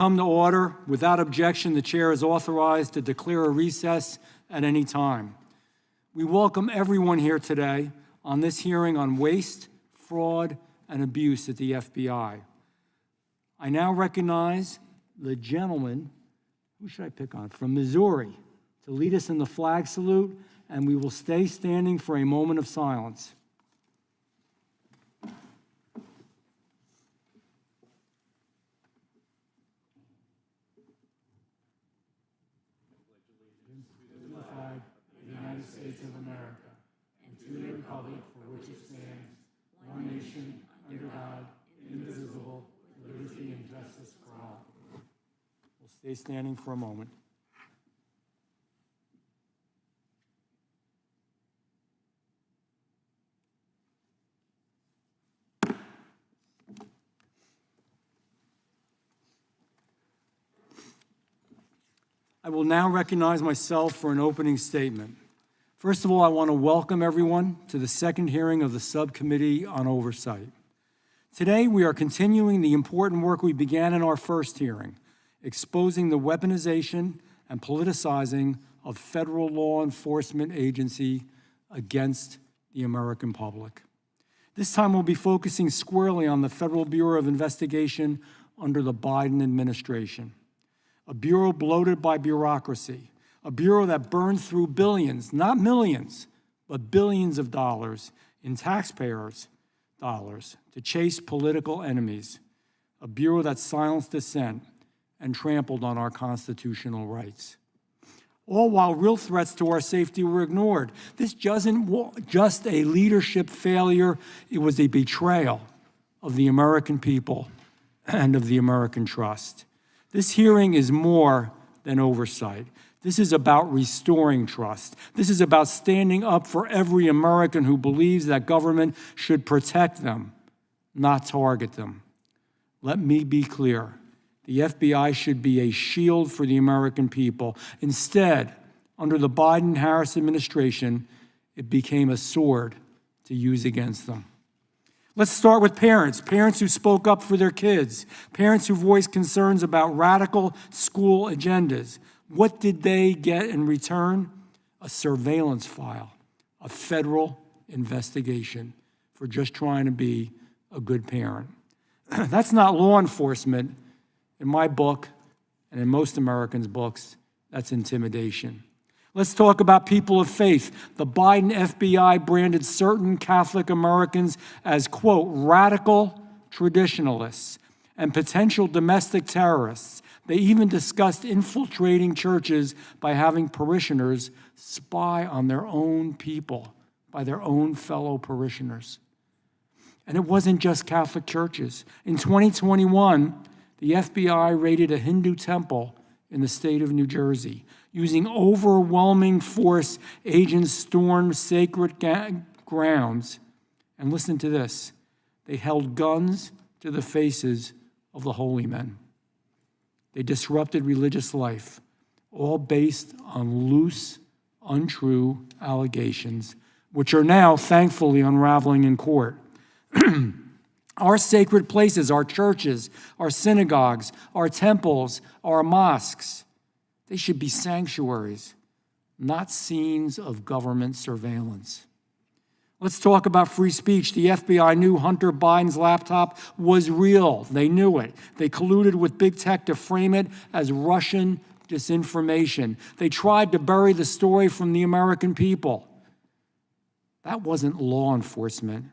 Come to order. Without objection, the chair is authorized to declare a recess at any time. We welcome everyone here today on this hearing on waste, fraud, and abuse at the FBI. I now recognize the gentleman, who should I pick on, from Missouri, to lead us in the flag salute, and we will stay standing for a moment of silence. States of America, and to the republic for which it stands, one nation, under God, indivisible, with liberty and justice for all. We'll stay standing for a moment. I will now recognize myself for an opening statement. First of all, I want to welcome everyone to the second hearing of the Subcommittee on Oversight. Today, we are continuing the important work we began in our first hearing, exposing the weaponization and politicizing of federal law enforcement agency against the American public. This time, we'll be focusing squarely on the Federal Bureau of Investigation under the Biden administration, a bureau bloated by bureaucracy, a bureau that burned through billions, not millions, but billions of dollars in taxpayers' dollars to chase political enemies, a bureau that silenced dissent and trampled on our constitutional rights. All while real threats to our safety were ignored. This wasn't just a leadership failure, it was a betrayal of the American people and of the American trust. This hearing is more than oversight. This is about restoring trust. This is about standing up for every American who believes that government should protect them, not target them. Let me be clear. The FBI should be a shield for the American people. Instead, under the Biden-Harris administration, it became a sword to use against them. Let's start with parents who spoke up for their kids, parents who voiced concerns about radical school agendas. What did they get in return? A surveillance file, a federal investigation for just trying to be a good parent. That's not law enforcement. In my book, and in most Americans' books, that's intimidation. Let's talk about people of faith. The Biden FBI branded certain Catholic Americans as, quote, radical traditionalists and potential domestic terrorists. They even discussed infiltrating churches by having parishioners spy on their own people, by their own fellow parishioners. And it wasn't just Catholic churches. In 2021, the FBI raided a Hindu temple in the state of New Jersey. Using overwhelming force, agents stormed sacred grounds. And listen to this. They held guns to the faces of the holy men. They disrupted religious life, all based on loose, untrue allegations, which are now, thankfully, unraveling in court. Our sacred places, our churches, our synagogues, our temples, our mosques, they should be sanctuaries, not scenes of government surveillance. Let's talk about free speech. The FBI knew Hunter Biden's laptop was real. They knew it. They colluded with big tech to frame it as Russian disinformation. They tried to bury the story from the American people. That wasn't law enforcement.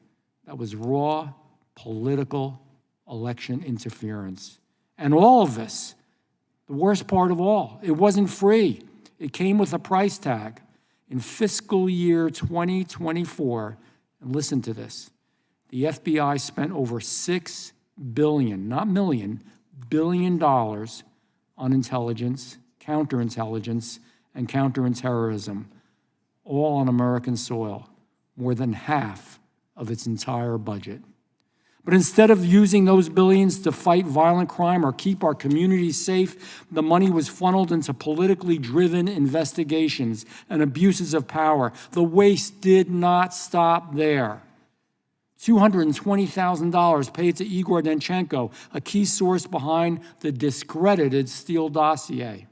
That was raw political election interference. And all of this, the worst part of all, it wasn't free. It came with a price tag. In fiscal year 2024, and listen to this, the FBI spent over $6 billion, not million, billion dollars on intelligence, counterintelligence, and counterterrorism, all on American soil, more than half of its entire budget. But instead of using those billions to fight violent crime or keep our communities safe, the money was funneled into politically driven investigations and abuses of power. The waste did not stop there. $220,000 paid to Igor Danchenko, a key source behind the discredited Steele dossier,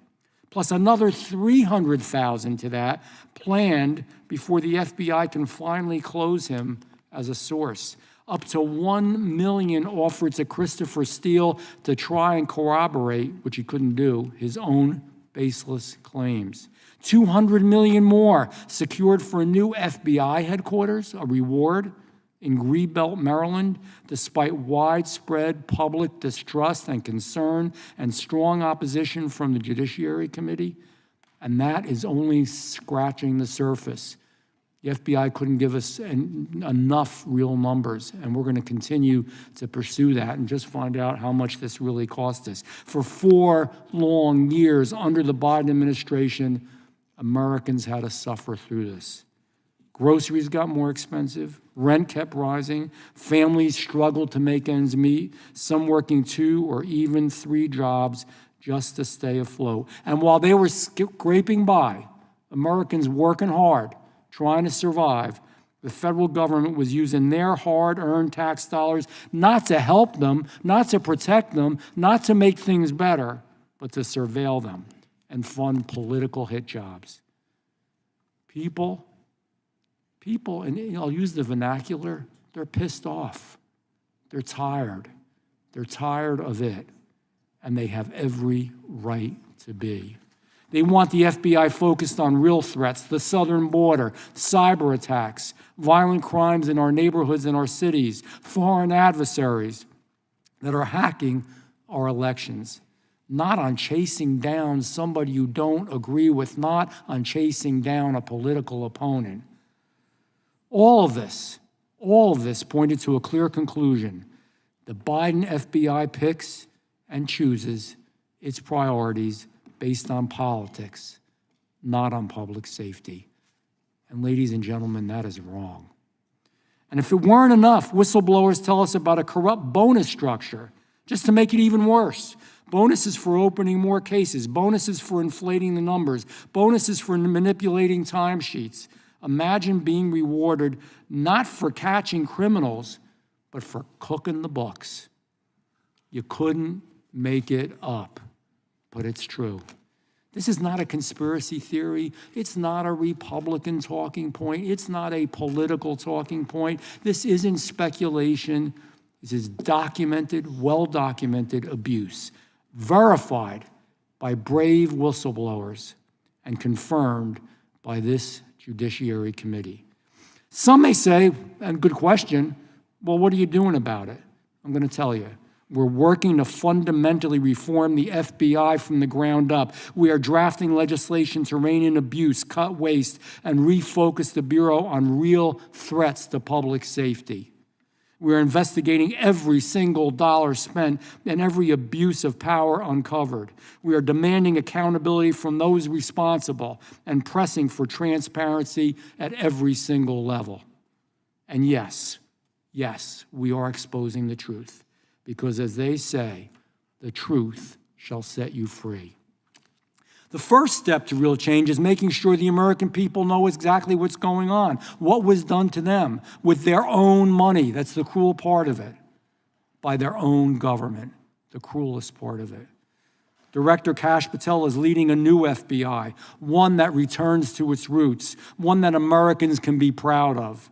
plus another $300,000 to that planned before the FBI can finally close him as a source. Up to $1 million offered to Christopher Steele to try and corroborate, which he couldn't do, his own baseless claims. $200 million more secured for a new FBI headquarters, a reward in Greenbelt, Maryland, despite widespread public distrust and concern and strong opposition from the Judiciary Committee. And that is only scratching the surface. The FBI couldn't give us enough real numbers, and we're going to continue to pursue that and just find out how much this really cost us. For 4 long years under the Biden administration, Americans had to suffer through this. Groceries got more expensive, rent kept rising, families struggled to make ends meet, some working 2 or even 3 jobs just to stay afloat. And while they were scraping by, Americans working hard, trying to survive, the federal government was using their hard-earned tax dollars not to help them, not to protect them, not to make things better, but to surveil them and fund political hit jobs. People, and I'll use the vernacular, they're pissed off. They're tired. They're tired of it, and they have every right to be. They want the FBI focused on real threats, the southern border, cyber attacks, violent crimes in our neighborhoods and our cities, foreign adversaries that are hacking our elections. Not on chasing down somebody you don't agree with, not on chasing down a political opponent. All of this pointed to a clear conclusion. The Biden FBI picks and chooses its priorities based on politics, not on public safety. And ladies and gentlemen, that is wrong. And if it weren't enough, whistleblowers tell us about a corrupt bonus structure, just to make it even worse. Bonuses for opening more cases, bonuses for inflating the numbers, bonuses for manipulating timesheets. Imagine being rewarded not for catching criminals, but for cooking the books. You couldn't make it up, but it's true. This is not a conspiracy theory. It's not a Republican talking point. It's not a political talking point. This isn't speculation. This is documented, well-documented abuse, verified by brave whistleblowers and confirmed by this Judiciary Committee. Some may say, and good question, well, what are you doing about it? I'm going to tell you. We're working to fundamentally reform the FBI from the ground up. We are drafting legislation to rein in abuse, cut waste, and refocus the Bureau on real threats to public safety. We're investigating every single dollar spent and every abuse of power uncovered. We are demanding accountability from those responsible and pressing for transparency at every single level. And yes, we are exposing the truth. Because as they say, the truth shall set you free. The first step to real change is making sure the American people know exactly what's going on, what was done to them with their own money. That's the cruel part of it. By their own government, the cruelest part of it. Director Kash Patel is leading a new FBI, one that returns to its roots, one that Americans can be proud of.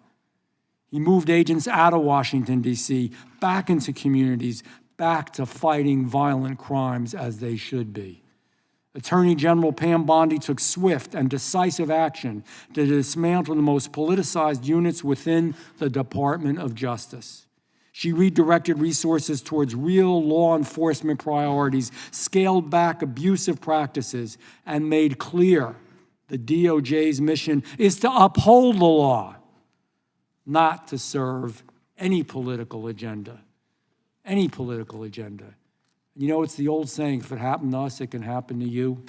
He moved agents out of Washington, D.C., back into communities, back to fighting violent crimes as they should be. Attorney General Pam Bondi took swift and decisive action to dismantle the most politicized units within the Department of Justice. She redirected resources towards real law enforcement priorities, scaled back abusive practices, and made clear the DOJ's mission is to uphold the law, not to serve any political agenda. Any political agenda. You know, it's the old saying, if it happened to us, it can happen to you.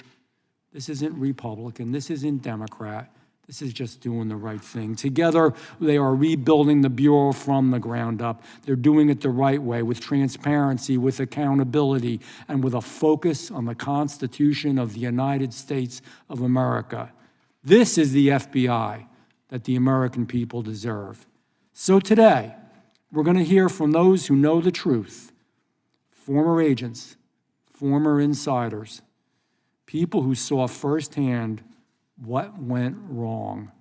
This isn't Republican. This isn't Democrat. This is just doing the right thing. Together, they are rebuilding the Bureau from the ground up. They're doing it the right way, with transparency, with accountability, and with a focus on the Constitution of the United States of America. This is the FBI that the American people deserve. So today, We're going to hear from those who know the truth, former agents, former insiders, people who saw firsthand what went wrong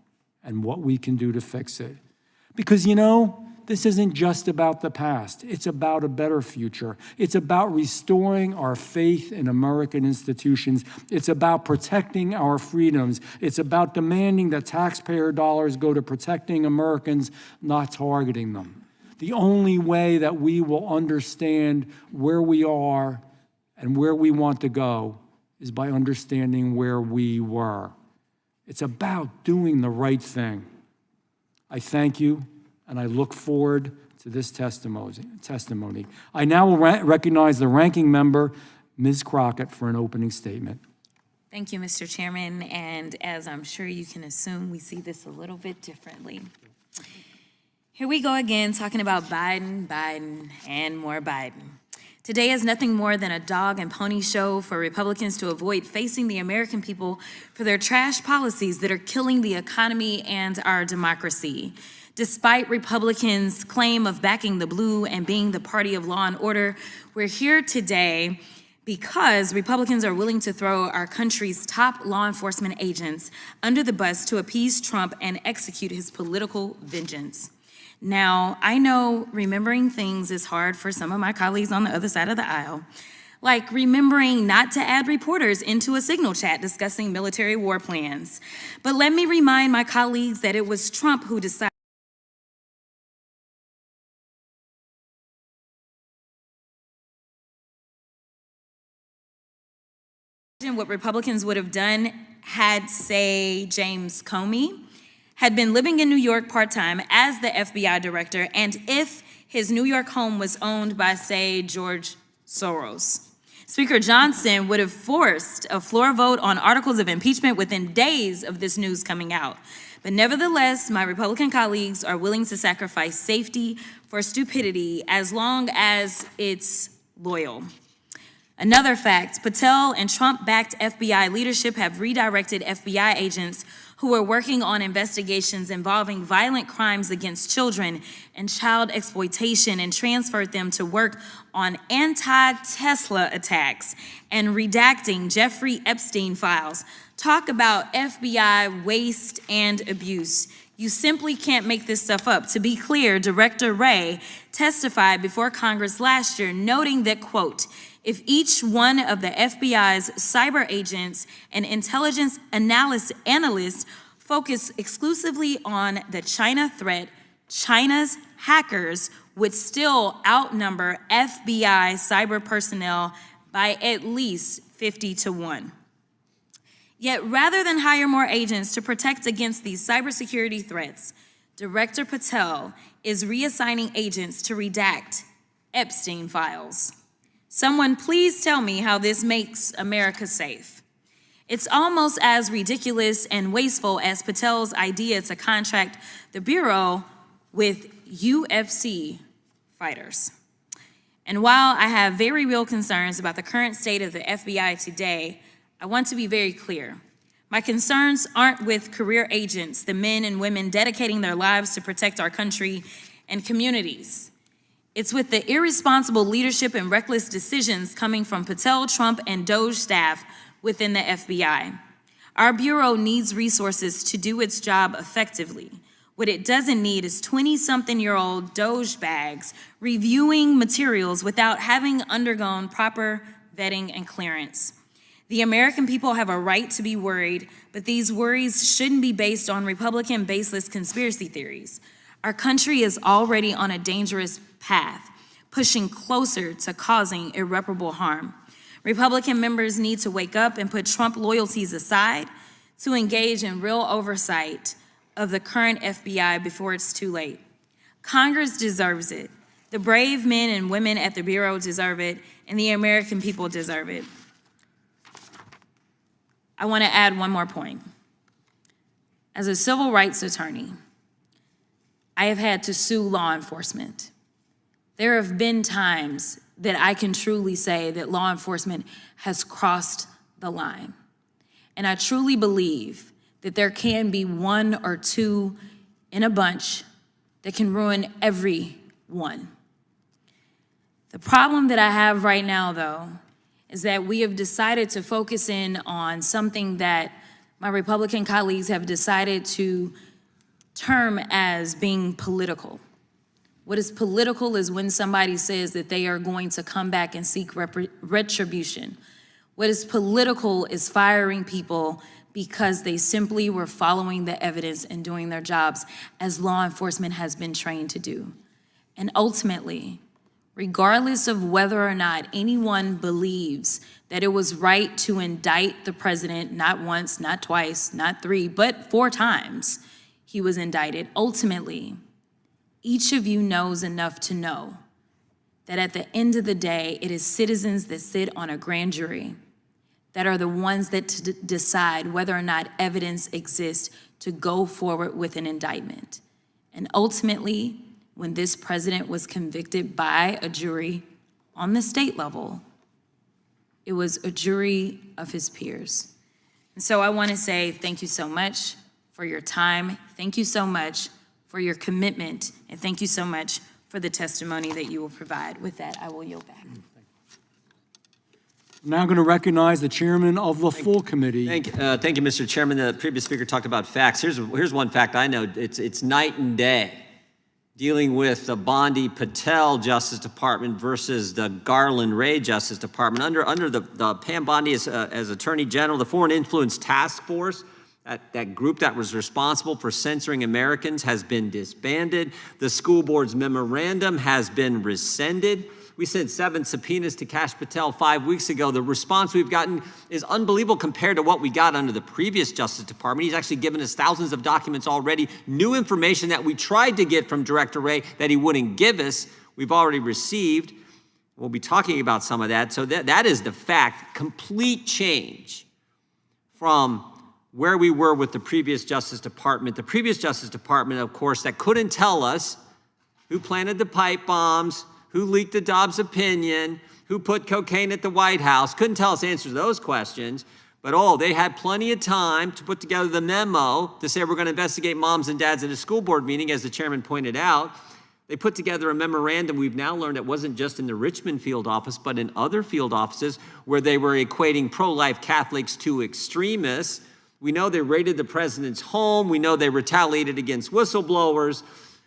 and what we can do to fix it. Because, you know, this isn't just about the past. It's about a better future. It's about restoring our faith in American institutions. It's about protecting our freedoms. It's about demanding that taxpayer dollars go to protecting Americans, not targeting them. The only way that we will understand where we are and where we want to go is by understanding where we were. It's about doing the right thing. I thank you, and I look forward to this testimony. I now will recognize the ranking member, Ms. Crockett, for an opening statement. Thank you, Mr. Chairman, and as I'm sure you can assume, we see this a little bit differently. Here we go again, talking about Biden, and more Biden. Today is nothing more than a dog and pony show for Republicans to avoid facing the American people for their trash policies that are killing the economy and our democracy. Despite Republicans' claim of backing the blue and being the party of law and order, we're here today because Republicans are willing to throw our country's top law enforcement agents under the bus to appease Trump and execute his political vengeance. Now, I know remembering things is hard for some of my colleagues on the other side of the aisle, like remembering not to add reporters into a signal chat discussing military war plans. But let me remind my colleagues that it was Trump who decided what Republicans would have done had, say, James Comey had been living in New York part-time as the FBI director, and if his New York home was owned by, say, George Soros. Speaker Johnson would have forced a floor vote on articles of impeachment within days of this news coming out. But nevertheless, my Republican colleagues are willing to sacrifice safety for stupidity as long as it's loyal. Another fact, Patel and Trump-backed FBI leadership have redirected FBI agents who were working on investigations involving violent crimes against children and child exploitation and transferred them to work on anti-Tesla attacks and redacting Jeffrey Epstein files. Talk about FBI waste and abuse. You simply can't make this stuff up. To be clear, Director Wray testified before Congress last year, noting that, quote, if each one of the FBI's cyber agents and intelligence analysts focus exclusively on the China threat, China's hackers would still outnumber FBI cyber personnel by at least 50-1. Yet rather than hire more agents to protect against these cybersecurity threats, Director Patel is reassigning agents to redact Epstein files. Someone please tell me how this makes America safe. It's almost as ridiculous and wasteful as Patel's idea to contract the Bureau with UFC fighters. And while I have very real concerns about the current state of the FBI today, I want to be very clear. My concerns aren't with career agents, the men and women dedicating their lives to protect our country and communities. It's with the irresponsible leadership and reckless decisions coming from Patel, Trump, and DOJ staff within the FBI. Our Bureau needs resources to do its job effectively. What it doesn't need is 20-something-year-old DOJ bags reviewing materials without having undergone proper vetting and clearance. The American people have a right to be worried, but these worries shouldn't be based on Republican baseless conspiracy theories. Our country is already on a dangerous path, pushing closer to causing irreparable harm. Republican members need to wake up and put Trump loyalties aside to engage in real oversight of the current FBI before it's too late. Congress deserves it. The brave men and women at the Bureau deserve it, and the American people deserve it. I want to add one more point. As a civil rights attorney, I have had to sue law enforcement. There have been times that I can truly say that law enforcement has crossed the line. And I truly believe that there can be one or two in a bunch that can ruin every one. The problem that I have right now, though, is that we have decided to focus in on something that my Republican colleagues have decided to term as being political. What is political is when somebody says that they are going to come back and seek retribution. What is political is firing people because they simply were following the evidence and doing their jobs as law enforcement has been trained to do. And ultimately, regardless of whether or not anyone believes that it was right to indict the president, not once, not twice, not three, but 4 times he was indicted, ultimately, each of you knows enough to know that at the end of the day, it is citizens that sit on a grand jury that are the ones that decide whether or not evidence exists to go forward with an indictment. And ultimately, when this president was convicted by a jury on the state level, it was a jury of his peers. And so I want to say thank you so much for your time. Thank you so much for your commitment. And thank you so much for the testimony that you will provide. With that, I will yield back. I'm now going to recognize the chairman of the full committee. Thank you, Mr. Chairman. The previous speaker talked about facts. Here's one fact I know. It's night and day dealing with the Bondi Patel Justice Department versus the Garland Ray Justice Department. Under the Pam Bondi as Attorney General, the Foreign Influence Task Force, that group that was responsible for censoring Americans, has been disbanded. The school board's memorandum has been rescinded. We sent 7 subpoenas to Kash Patel 5 weeks ago. The response we've gotten is unbelievable compared to what we got under the previous Justice Department. He's actually given us thousands of documents already, new information that we tried to get from Director Ray that he wouldn't give us, we've already received. We'll be talking about some of that. So that is the fact, complete change from where we were with the previous Justice Department. The previous Justice Department, of course, that couldn't tell us who planted the pipe bombs, who leaked the Dobbs opinion, who put cocaine at the White House, couldn't tell us answers to those questions. But they had plenty of time to put together the memo to say we're going to investigate moms and dads at a school board meeting, as the chairman pointed out. They put together a memorandum. We've now learned it wasn't just in the Richmond field office, but in other field offices where they were equating pro-life Catholics to extremists. We know they raided the president's home. We know they retaliated against whistleblowers.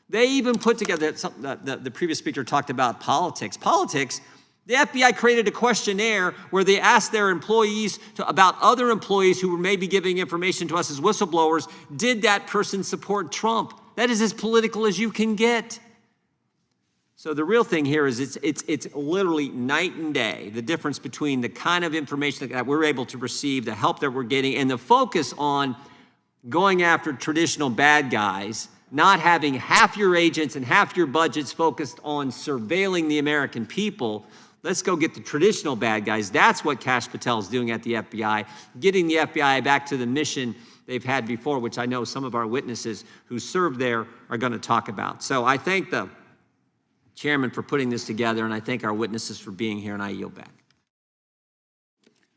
They even put together, the previous speaker talked about politics. Politics, the FBI created a questionnaire where they asked their employees about other employees who were maybe giving information to us as whistleblowers. Did that person support Trump? That is as political as you can get. So the real thing here is it's literally night and day, the difference between the kind of information that we're able to receive, the help that we're getting, and the focus on going after traditional bad guys, not having half your agents and half your budgets focused on surveilling the American people. Let's go get the traditional bad guys. That's what Kash Patel is doing at the FBI, getting the FBI back to the mission they've had before, which I know some of our witnesses who served there are going to talk about. So I thank the chairman for putting this together, and I thank our witnesses for being here, and I yield back.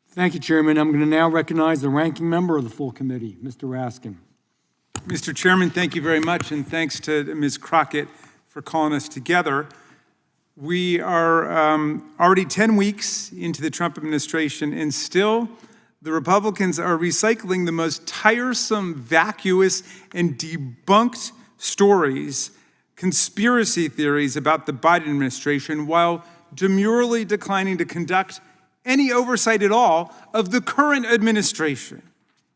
Thank you, Chairman. I'm going to now recognize the ranking member of the full committee, Mr. Raskin. Mr. Chairman, thank you very much, and thanks to Ms. Crockett for calling us together. We are already 10 weeks into the Trump administration, and still the Republicans are recycling the most tiresome, vacuous, and debunked stories, conspiracy theories about the Biden administration, while demurely declining to conduct any oversight at all of the current administration.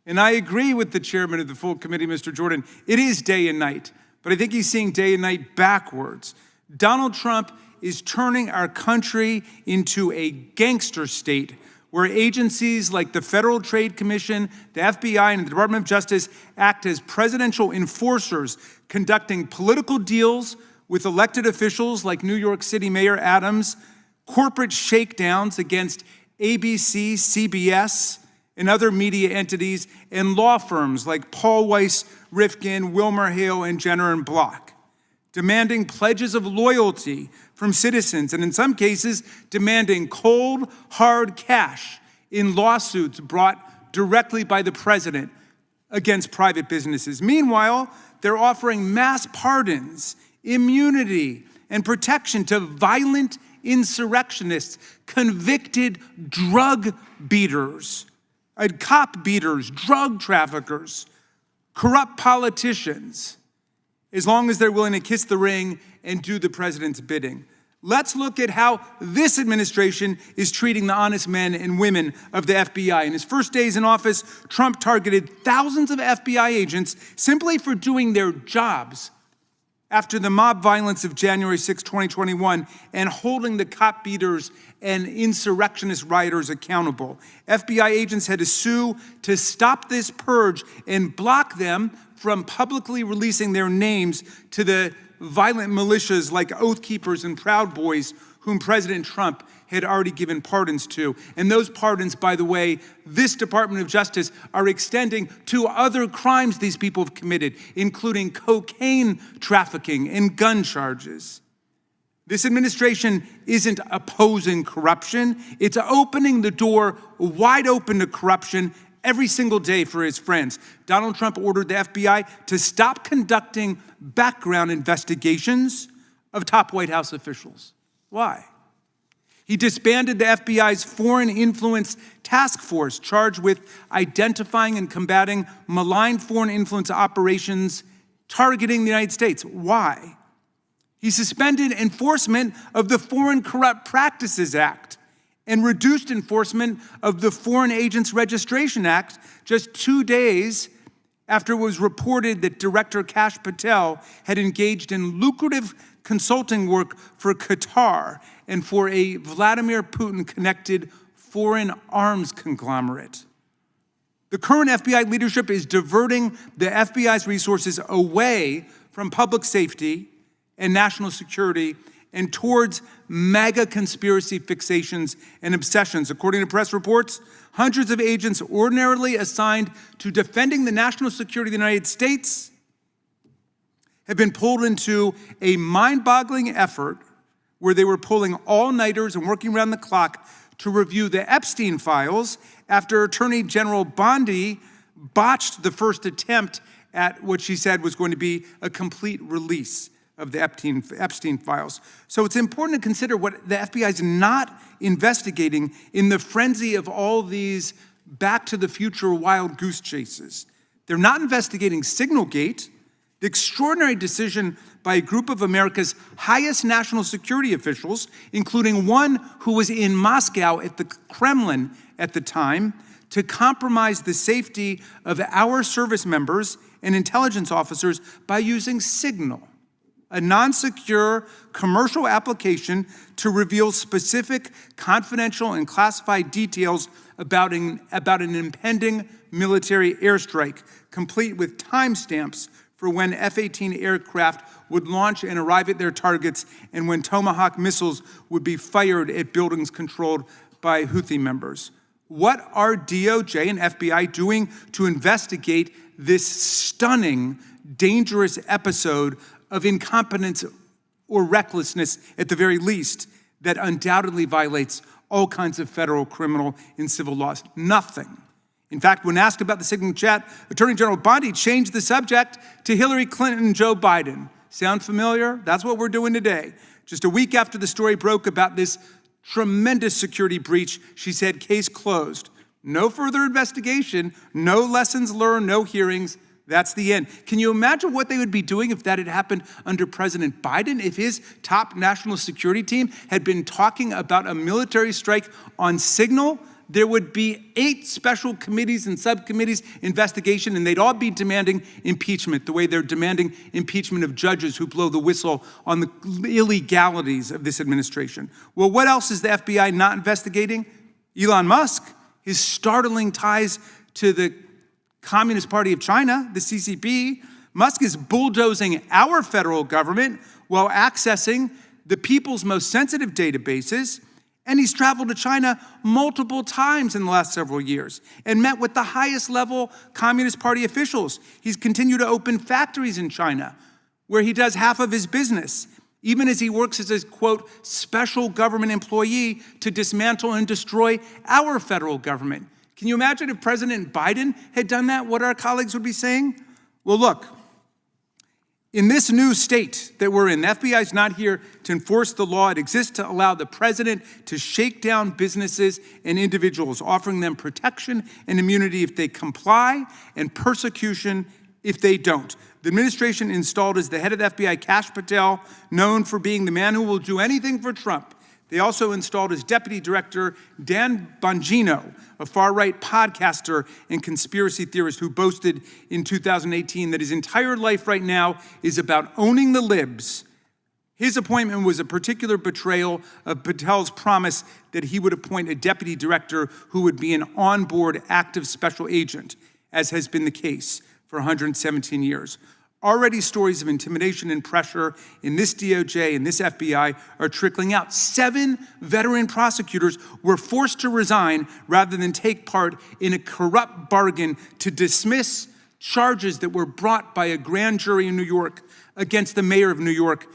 And I agree with the chairman of the full committee, Mr. Jordan. It is day and night, but I think he's seeing day and night backwards. Donald Trump is turning our country into a gangster state where agencies like the Federal Trade Commission, the FBI, and the Department of Justice act as presidential enforcers, conducting political deals with elected officials like New York City Mayor Adams, corporate shakedowns against ABC, CBS, and other media entities, and law firms like Paul Weiss, Rifkin, Wilmer Hale, and Jenner and Block, demanding pledges of loyalty from citizens, and in some cases, demanding cold, hard cash in lawsuits brought directly by the president against private businesses. Meanwhile, they're offering mass pardons, immunity, and protection to violent insurrectionists, convicted drug beaters, cop beaters, drug traffickers, corrupt politicians, as long as they're willing to kiss the ring and do the president's bidding. Let's look at how this administration is treating the honest men and women of the FBI. In his first days in office, Trump targeted thousands of FBI agents simply for doing their jobs after the mob violence of January 6, 2021, and holding the cop beaters and insurrectionist rioters accountable. FBI agents had to sue to stop this purge and block them from publicly releasing their names to the violent militias like Oath Keepers and Proud Boys, whom President Trump had already given pardons to. And those pardons, by the way, this Department of Justice are extending to other crimes these people have committed, including cocaine trafficking and gun charges. This administration isn't opposing corruption. It's opening the door wide open to corruption every single day for his friends. Donald Trump ordered the FBI to stop conducting background investigations of top White House officials. Why? He disbanded the FBI's Foreign Influence Task Force, charged with identifying and combating malign foreign influence operations targeting the United States. Why? He suspended enforcement of the Foreign Corrupt Practices Act and reduced enforcement of the Foreign Agents Registration Act just 2 days after it was reported that Director Kash Patel had engaged in lucrative consulting work for Qatar and for a Vladimir Putin-connected foreign arms conglomerate. The current FBI leadership is diverting the FBI's resources away from public safety and national security and towards mega conspiracy fixations and obsessions. According to press reports, hundreds of agents ordinarily assigned to defending the national security of the United States have been pulled into a mind-boggling effort where they were pulling all-nighters and working around the clock to review the Epstein files after Attorney General Bondi botched the first attempt at what she said was going to be a complete release of the Epstein files. So it's important to consider what the FBI is not investigating in the frenzy of all these Back to the Future wild goose chases. They're not investigating Signalgate, the extraordinary decision by a group of America's highest national security officials, including one who was in Moscow at the Kremlin at the time, to compromise the safety of our service members and intelligence officers by using Signal, a non-secure commercial application to reveal specific confidential and classified details about an impending military airstrike, complete with timestamps for when F-18 aircraft would launch and arrive at their targets and when Tomahawk missiles would be fired at buildings controlled by Houthi members. What are DOJ and FBI doing to investigate this stunning, dangerous episode of incompetence or recklessness, at the very least, that undoubtedly violates all kinds of federal, criminal, and civil laws? Nothing. In fact, when asked about the Signal chat, Attorney General Bondi changed the subject to Hillary Clinton and Joe Biden. Sound familiar? That's what we're doing today. Just a week after the story broke about this tremendous security breach, she said, case closed. No further investigation, no lessons learned, no hearings. That's the end. Can you imagine what they would be doing if that had happened under President Biden? If his top national security team had been talking about a military strike on Signal, there would be 8 special committees and subcommittees investigation, and they'd all be demanding impeachment, the way they're demanding impeachment of judges who blow the whistle on the illegalities of this administration. Well, what else is the FBI not investigating? Elon Musk, his startling ties to the Communist Party of China, the CCP. Musk is bulldozing our federal government while accessing the people's most sensitive databases. And he's traveled to China multiple times in the last several years and met with the highest level Communist Party officials. He's continued to open factories in China where he does half of his business, even as he works as a, quote, special government employee to dismantle and destroy our federal government. Can you imagine if President Biden had done that, what our colleagues would be saying? Well, look, In this new state that we're in, the FBI is not here to enforce the law. It exists to allow the president to shake down businesses and individuals, offering them protection and immunity if they comply and persecution if they don't. The administration installed as the head of the FBI Kash Patel, known for being the man who will do anything for Trump. They also installed as deputy director Dan Bongino, a far-right podcaster and conspiracy theorist who boasted in 2018 that his entire life right now is about owning the libs. His appointment was a particular betrayal of Patel's promise that he would appoint a deputy director who would be an on-board active special agent, as has been the case for 117 years. Already stories of intimidation and pressure in this DOJ and this FBI are trickling out. 7 veteran prosecutors were forced to resign rather than take part in a corrupt bargain to dismiss charges that were brought by a grand jury in New York against the mayor of New York,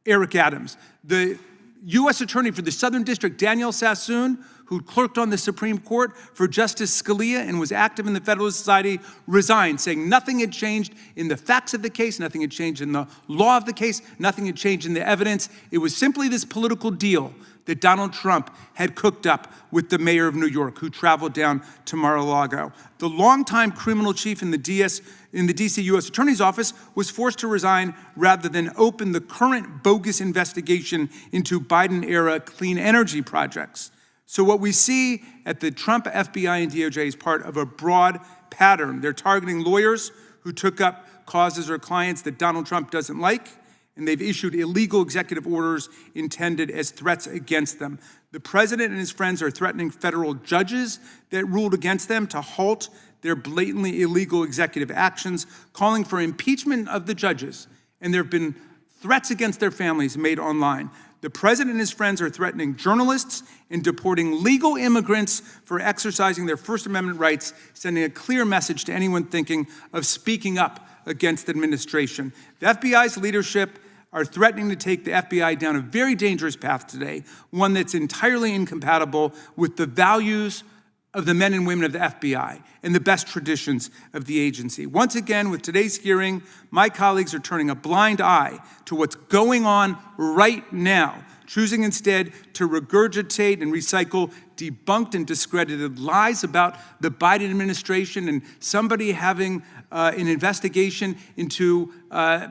Eric Adams. The U.S. Attorney for the Southern District, Daniel Sassoon, who clerked on the Supreme Court for Justice Scalia and was active in the Federalist Society, resigned, saying nothing had changed in the facts of the case, nothing had changed in the law of the case, nothing had changed in the evidence. It was simply this political deal that Donald Trump had cooked up with the mayor of New York, who traveled down to Mar-a-Lago. The longtime criminal chief in the D.C. U.S. Attorney's Office was forced to resign rather than open the current bogus investigation into Biden-era clean energy projects. So what we see at the Trump FBI and DOJ is part of a broad pattern. They're targeting lawyers who took up causes or clients that Donald Trump doesn't like, and they've issued illegal executive orders intended as threats against them. The president and his friends are threatening federal judges that ruled against them to halt their blatantly illegal executive actions, calling for impeachment of the judges. And there have been threats against their families made online. The president and his friends are threatening journalists and deporting legal immigrants for exercising their First Amendment rights, sending a clear message to anyone thinking of speaking up against the administration. The FBI's leadership are threatening to take the FBI down a very dangerous path today, one that's entirely incompatible with the values of the men and women of the FBI and the best traditions of the agency. Once again, with today's hearing, my colleagues are turning a blind eye to what's going on right now, choosing instead to regurgitate and recycle debunked and discredited lies about the Biden administration and somebody having an investigation into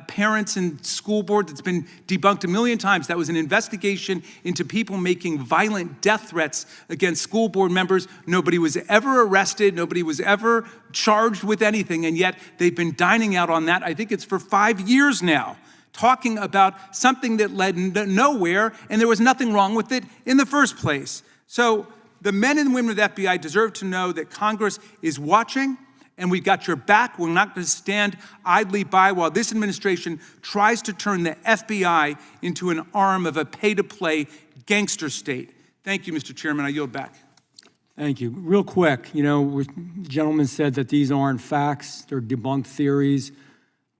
parents and school board that's been debunked a million times. That was an investigation into people making violent death threats against school board members. Nobody was ever arrested. Nobody was ever charged with anything. And yet they've been dining out on that. I think it's for 5 years now, talking about something that led nowhere, and there was nothing wrong with it in the first place. So the men and women of the FBI deserve to know that Congress is watching, and we've got your back. We're not going to stand idly by while this administration tries to turn the FBI into an arm of a pay-to-play gangster state. Thank you, Mr. Chairman. I yield back. Thank you. Real quick, the gentleman said that these aren't facts, they're debunked theories.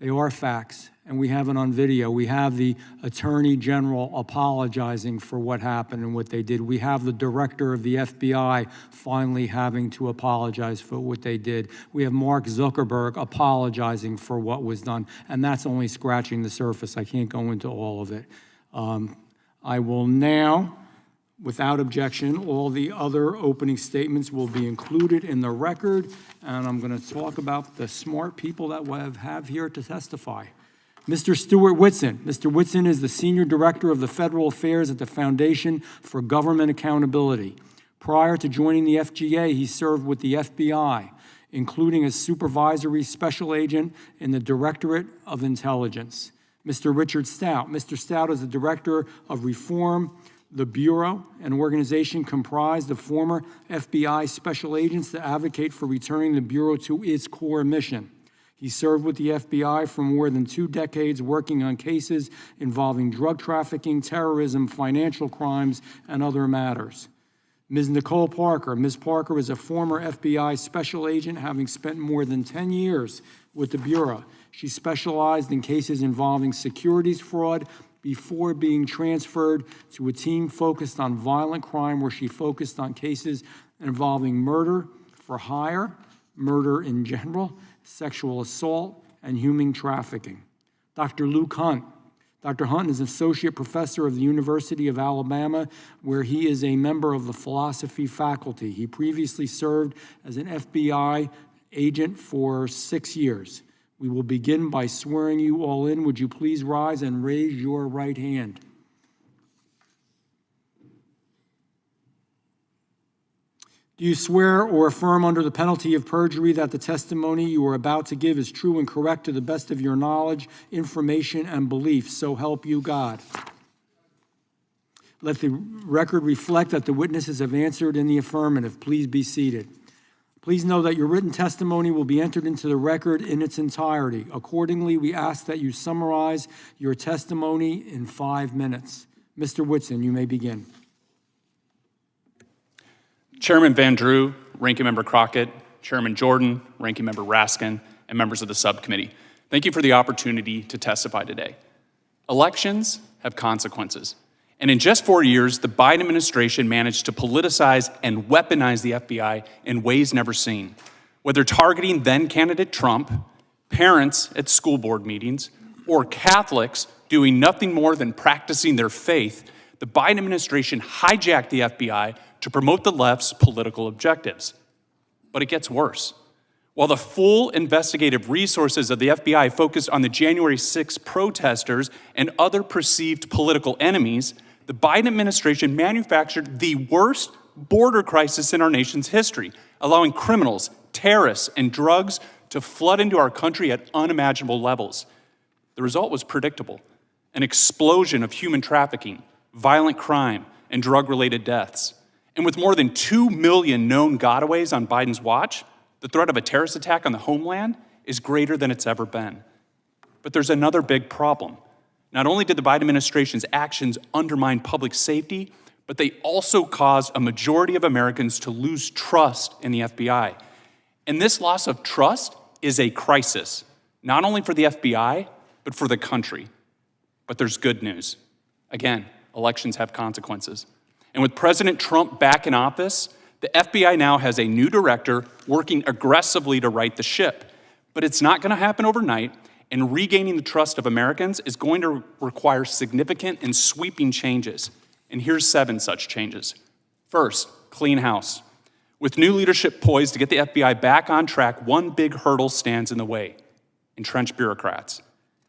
They are facts, and we have it on video. We have the Attorney General apologizing for what happened and what they did. We have the director of the FBI finally having to apologize for what they did. We have Mark Zuckerberg apologizing for what was done, and that's only scratching the surface. I can't go into all of it. I will now, without objection, all the other opening statements will be included in the record, and I'm going to talk about the smart people that we have here to testify. Mr. Stuart Whitson. Mr. Whitson is the Senior Director of the Federal Affairs at the Foundation for Government Accountability. Prior to joining the FGA, he served with the FBI, including as Supervisory Special Agent in the Directorate of Intelligence. Mr. Richard Stout. Mr. Stout is the Director of Reform, the Bureau, an organization comprised of former FBI special agents that advocate for returning the Bureau to its core mission. He served with the FBI for more than 2 decades, working on cases involving drug trafficking, terrorism, financial crimes, and other matters. Ms. Nicole Parker. Ms. Parker is a former FBI special agent, having spent more than 10 years with the Bureau. She specialized in cases involving securities fraud, before being transferred to a team focused on violent crime, where she focused on cases involving murder for hire, murder in general, sexual assault, and human trafficking. Dr. Luke Hunt. Dr. Hunt is an associate professor of the University of Alabama, where he is a member of the philosophy faculty. He previously served as an FBI agent for 6 years. We will begin by swearing you all in. Would you please rise and raise your right hand? Do you swear or affirm under the penalty of perjury that the testimony you are about to give is true and correct to the best of your knowledge, information, and belief? So help you God. Let the record reflect that the witnesses have answered in the affirmative. Please be seated. Please know that your written testimony will be entered into the record in its entirety. Accordingly, we ask that you summarize your testimony in 5 minutes. Mr. Whitson, you may begin. Chairman Van Drew, Ranking Member Crockett, Chairman Jordan, Ranking Member Raskin, and members of the subcommittee, thank you for the opportunity to testify today. Elections have consequences. And in just 4 years, the Biden administration managed to politicize and weaponize the FBI in ways never seen. Whether targeting then-candidate Trump, parents at school board meetings, or Catholics doing nothing more than practicing their faith, the Biden administration hijacked the FBI to promote the left's political objectives. But it gets worse. While the full investigative resources of the FBI focused on the January 6 protesters and other perceived political enemies, the Biden administration manufactured the worst border crisis in our nation's history, allowing criminals, terrorists, and drugs to flood into our country at unimaginable levels. The result was predictable: an explosion of human trafficking, violent crime, and drug-related deaths. And with more than 2 million known gotaways on Biden's watch, the threat of a terrorist attack on the homeland is greater than it's ever been. But there's another big problem. Not only did the Biden administration's actions undermine public safety, but they also caused a majority of Americans to lose trust in the FBI. And this loss of trust is a crisis, not only for the FBI, but for the country. But there's good news. Again, elections have consequences. And with President Trump back in office, the FBI now has a new director working aggressively to right the ship. But it's not going to happen overnight, and regaining the trust of Americans is going to require significant and sweeping changes. And here's 7 such changes. First, clean house. With new leadership poised to get the FBI back on track, one big hurdle stands in the way: entrenched bureaucrats.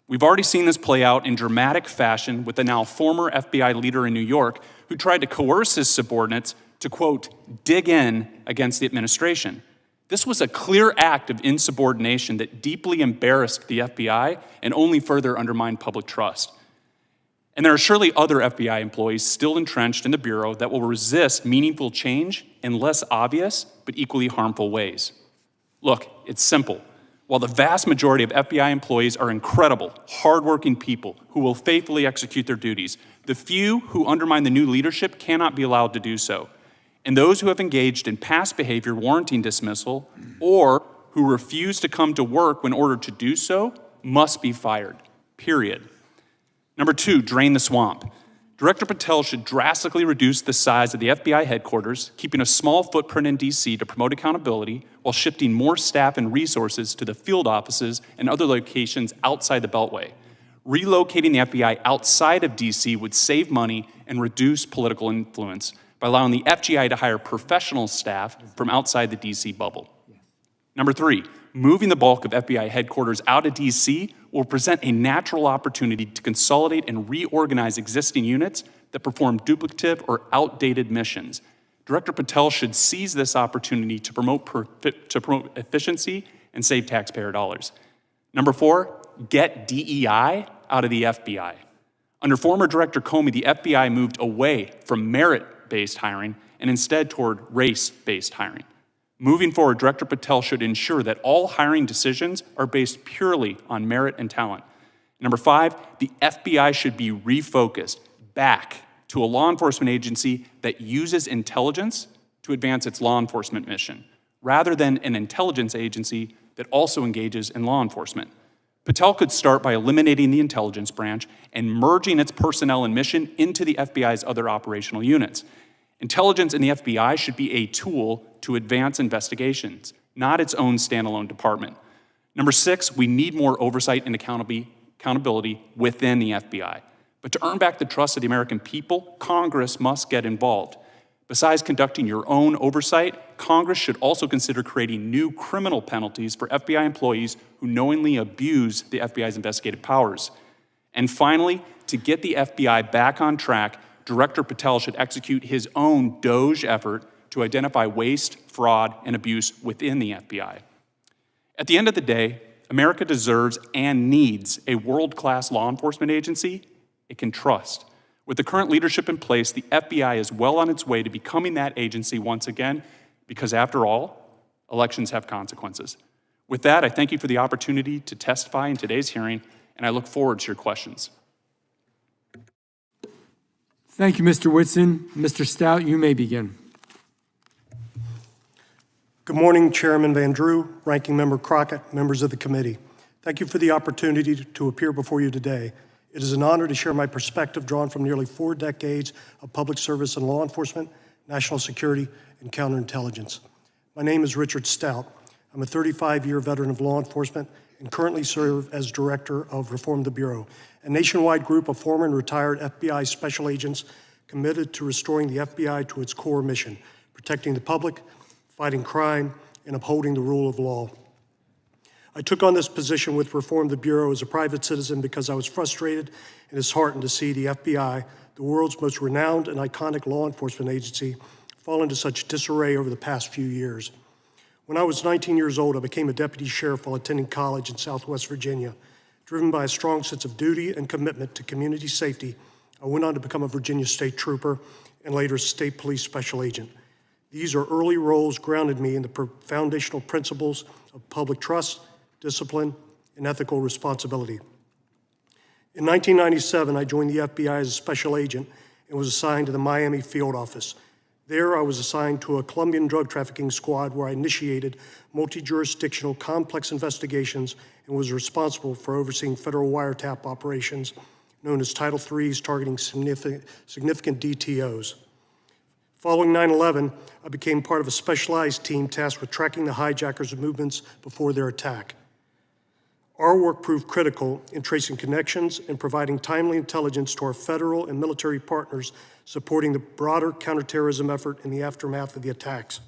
We've already seen this play out in dramatic fashion with the now former FBI leader in New York who tried to coerce his subordinates to, quote, dig in against the administration. This was a clear act of insubordination that deeply embarrassed the FBI and only further undermined public trust. And there are surely other FBI employees still entrenched in the Bureau that will resist meaningful change in less obvious but equally harmful ways. Look, it's simple. While the vast majority of FBI employees are incredible, hardworking people who will faithfully execute their duties, the few who undermine the new leadership cannot be allowed to do so. And those who have engaged in past behavior warranting dismissal or who refuse to come to work when ordered to do so must be fired, period. Number 2, drain the swamp. Director Patel should drastically reduce the size of the FBI headquarters, keeping a small footprint in D.C. to promote accountability while shifting more staff and resources to the field offices and other locations outside the Beltway. Relocating the FBI outside of D.C. would save money and reduce political influence by allowing the FGI to hire professional staff from outside the D.C. bubble. Number 3, moving the bulk of FBI headquarters out of D.C. will present a natural opportunity to consolidate and reorganize existing units that perform duplicative or outdated missions. Director Patel should seize this opportunity to promote efficiency and save taxpayer dollars. Number 4, get DEI out of the FBI. Under former Director Comey, the FBI moved away from merit-based hiring and instead toward race-based hiring. Moving forward, Director Patel should ensure that all hiring decisions are based purely on merit and talent. Number 5, the FBI should be refocused back to a law enforcement agency that uses intelligence to advance its law enforcement mission, rather than an intelligence agency that also engages in law enforcement. Patel could start by eliminating the intelligence branch and merging its personnel and mission into the FBI's other operational units. Intelligence in the FBI should be a tool to advance investigations, not its own standalone department. Number 6, we need more oversight and accountability accountability within the FBI. But to earn back the trust of the American people, Congress must get involved. Besides conducting your own oversight, Congress should also consider creating new criminal penalties for FBI employees who knowingly abuse the FBI's investigative powers. And finally, to get the FBI back on track, Director Patel should execute his own DOGE effort to identify waste, fraud, and abuse within the FBI. At the end of the day, America deserves and needs a world-class law enforcement agency it can trust. With the current leadership in place, the FBI is well on its way to becoming that agency once again, because after all, elections have consequences. With that, I thank you for the opportunity to testify in today's hearing, and I look forward to your questions. Thank you, Mr. Whitson. Mr. Stout, you may begin. Good morning, Chairman Van Drew, Ranking Member Crockett, members of the committee. Thank you for the opportunity to appear before you today. It is an honor to share my perspective drawn from nearly 4 decades of public service in law enforcement, national security, and counterintelligence. My name is Richard Stout. I'm a 35-year veteran of law enforcement and currently serve as director of Reform the Bureau, a nationwide group of former and retired FBI special agents committed to restoring the FBI to its core mission, protecting the public, fighting crime, and upholding the rule of law. I took on this position with Reform the Bureau as a private citizen because I was frustrated and disheartened to see the FBI, the world's most renowned and iconic law enforcement agency, fall into such disarray over the past few years. When I was 19 years old, I became a deputy sheriff while attending college in Southwest Virginia. Driven by a strong sense of duty and commitment to community safety, I went on to become a Virginia State Trooper and later State Police Special Agent. These are early roles grounded me in the foundational principles of public trust, discipline, and ethical responsibility. In 1997, I joined the FBI as a special agent and was assigned to the Miami field office. There, I was assigned to a Colombian drug trafficking squad where I initiated multi-jurisdictional complex investigations and was responsible for overseeing federal wiretap operations known as Title III's targeting significant DTOs. Following 9/11, I became part of a specialized team tasked with tracking the hijackers' movements before their attack. Our work proved critical in tracing connections and providing timely intelligence to our federal and military partners supporting the broader counterterrorism effort in the aftermath of the attacks.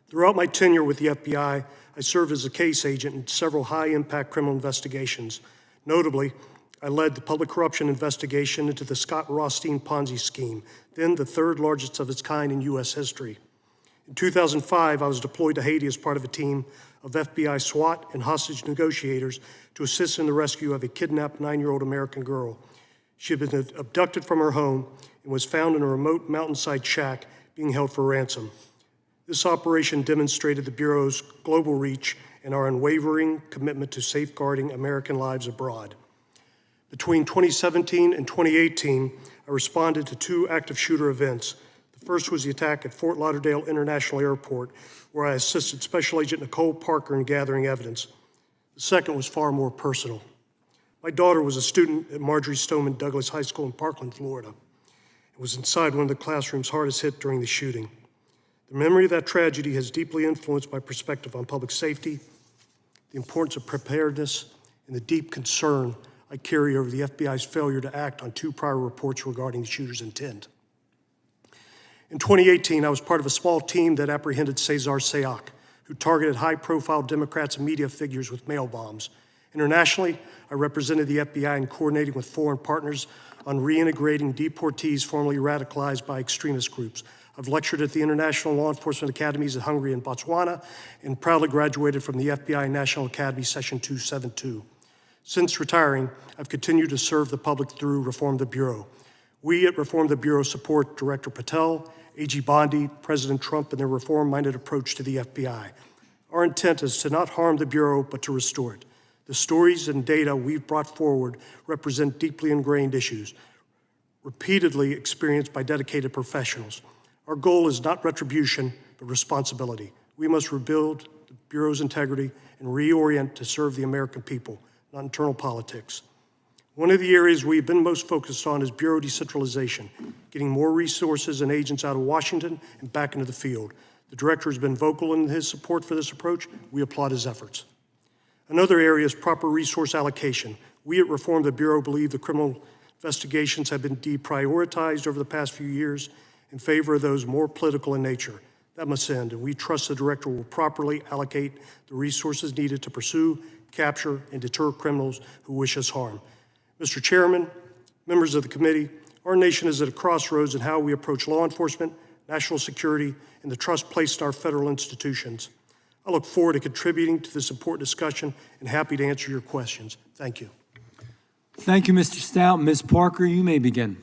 Throughout my tenure with the FBI, I served as a case agent in several high-impact criminal investigations. Notably, I led the public corruption investigation into the Scott Rothstein Ponzi scheme, then the 3rd largest of its kind in U.S. history. In 2005, I was deployed to Haiti as part of a team of FBI SWAT and hostage negotiators to assist in the rescue of a kidnapped 9-year-old American girl. She had been abducted from her home and was found in a remote mountainside shack being held for ransom. This operation demonstrated the Bureau's global reach and our unwavering commitment to safeguarding American lives abroad. Between 2017 and 2018, I responded to 2 active shooter events. The first was the attack at Fort Lauderdale International Airport, where I assisted Special Agent Nicole Parker in gathering evidence. The second was far more personal. My daughter was a student at Marjorie Stoneman Douglas High School in Parkland, Florida, and was inside one of the classrooms hardest hit during the shooting. The memory of that tragedy has deeply influenced my perspective on public safety, the importance of preparedness, and the deep concern I carry over the FBI's failure to act on 2 prior reports regarding the shooter's intent. In 2018, I was part of a small team that apprehended Cesar Sayoc, who targeted high-profile Democrats and media figures with mail bombs. Internationally, I represented the FBI in coordinating with foreign partners on reintegrating deportees formerly radicalized by extremist groups. I've lectured at the International Law Enforcement Academies in Hungary and Botswana, and proudly graduated from the FBI National Academy Session 272. Since retiring, I've continued to serve the public through Reform the Bureau. We at Reform the Bureau support Director Patel, AG Bondi, President Trump, and their reform-minded approach to the FBI. Our intent is to not harm the Bureau, but to restore it. The stories and data we've brought forward represent deeply ingrained issues, repeatedly experienced by dedicated professionals. Our goal is not retribution, but responsibility. We must rebuild the Bureau's integrity and reorient to serve the American people, not internal politics. One of the areas we've been most focused on is Bureau decentralization, getting more resources and agents out of Washington and back into the field. The Director has been vocal in his support for this approach. We applaud his efforts. Another area is proper resource allocation. We at Reform the Bureau believe the criminal investigations have been deprioritized over the past few years in favor of those more political in nature. That must end, and we trust the Director will properly allocate the resources needed to pursue, capture, and deter criminals who wish us harm. Mr. Chairman, members of the committee, our nation is at a crossroads in how we approach law enforcement, national security, and the trust placed in our federal institutions. I look forward to contributing to this important discussion and happy to answer your questions. Thank you. Thank you, Mr. Stout. Ms. Parker, you may begin.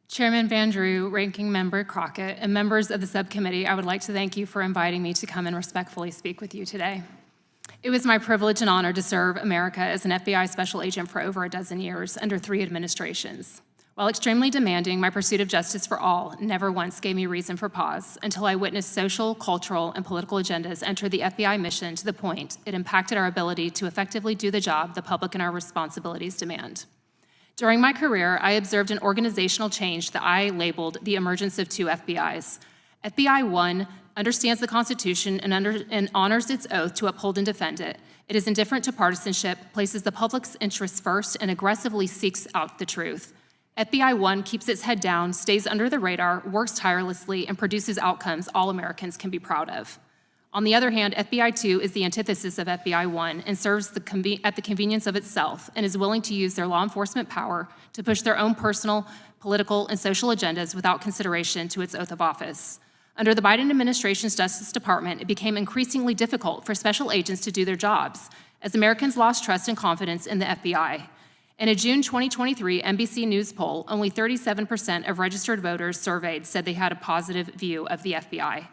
Chairman Van Drew, Ranking Member Crockett, and members of the subcommittee, I would like to thank you for inviting me to come and respectfully speak with you today. It was my privilege and honor to serve America as an FBI special agent for over a dozen years under 3 administrations. While extremely demanding, my pursuit of justice for all never once gave me reason for pause until I witnessed social, cultural, and political agendas enter the FBI mission to the point it impacted our ability to effectively do the job the public and our responsibilities demand. During my career, I observed an organizational change that I labeled the emergence of 2 FBIs. FBI 1 understands the Constitution and honors its oath to uphold and defend it. It is indifferent to partisanship, places the public's interests first, and aggressively seeks out the truth. FBI 1 keeps its head down, stays under the radar, works tirelessly, and produces outcomes all Americans can be proud of. On the other hand, FBI 2 is the antithesis of FBI 1 and serves at the convenience of itself and is willing to use their law enforcement power to push their own personal, political, and social agendas without consideration to its oath of office. Under the Biden administration's Justice Department, it became increasingly difficult for special agents to do their jobs as Americans lost trust and confidence in the FBI. In a June 2023 NBC News poll, only 37% of registered voters surveyed said they had a positive view of the FBI.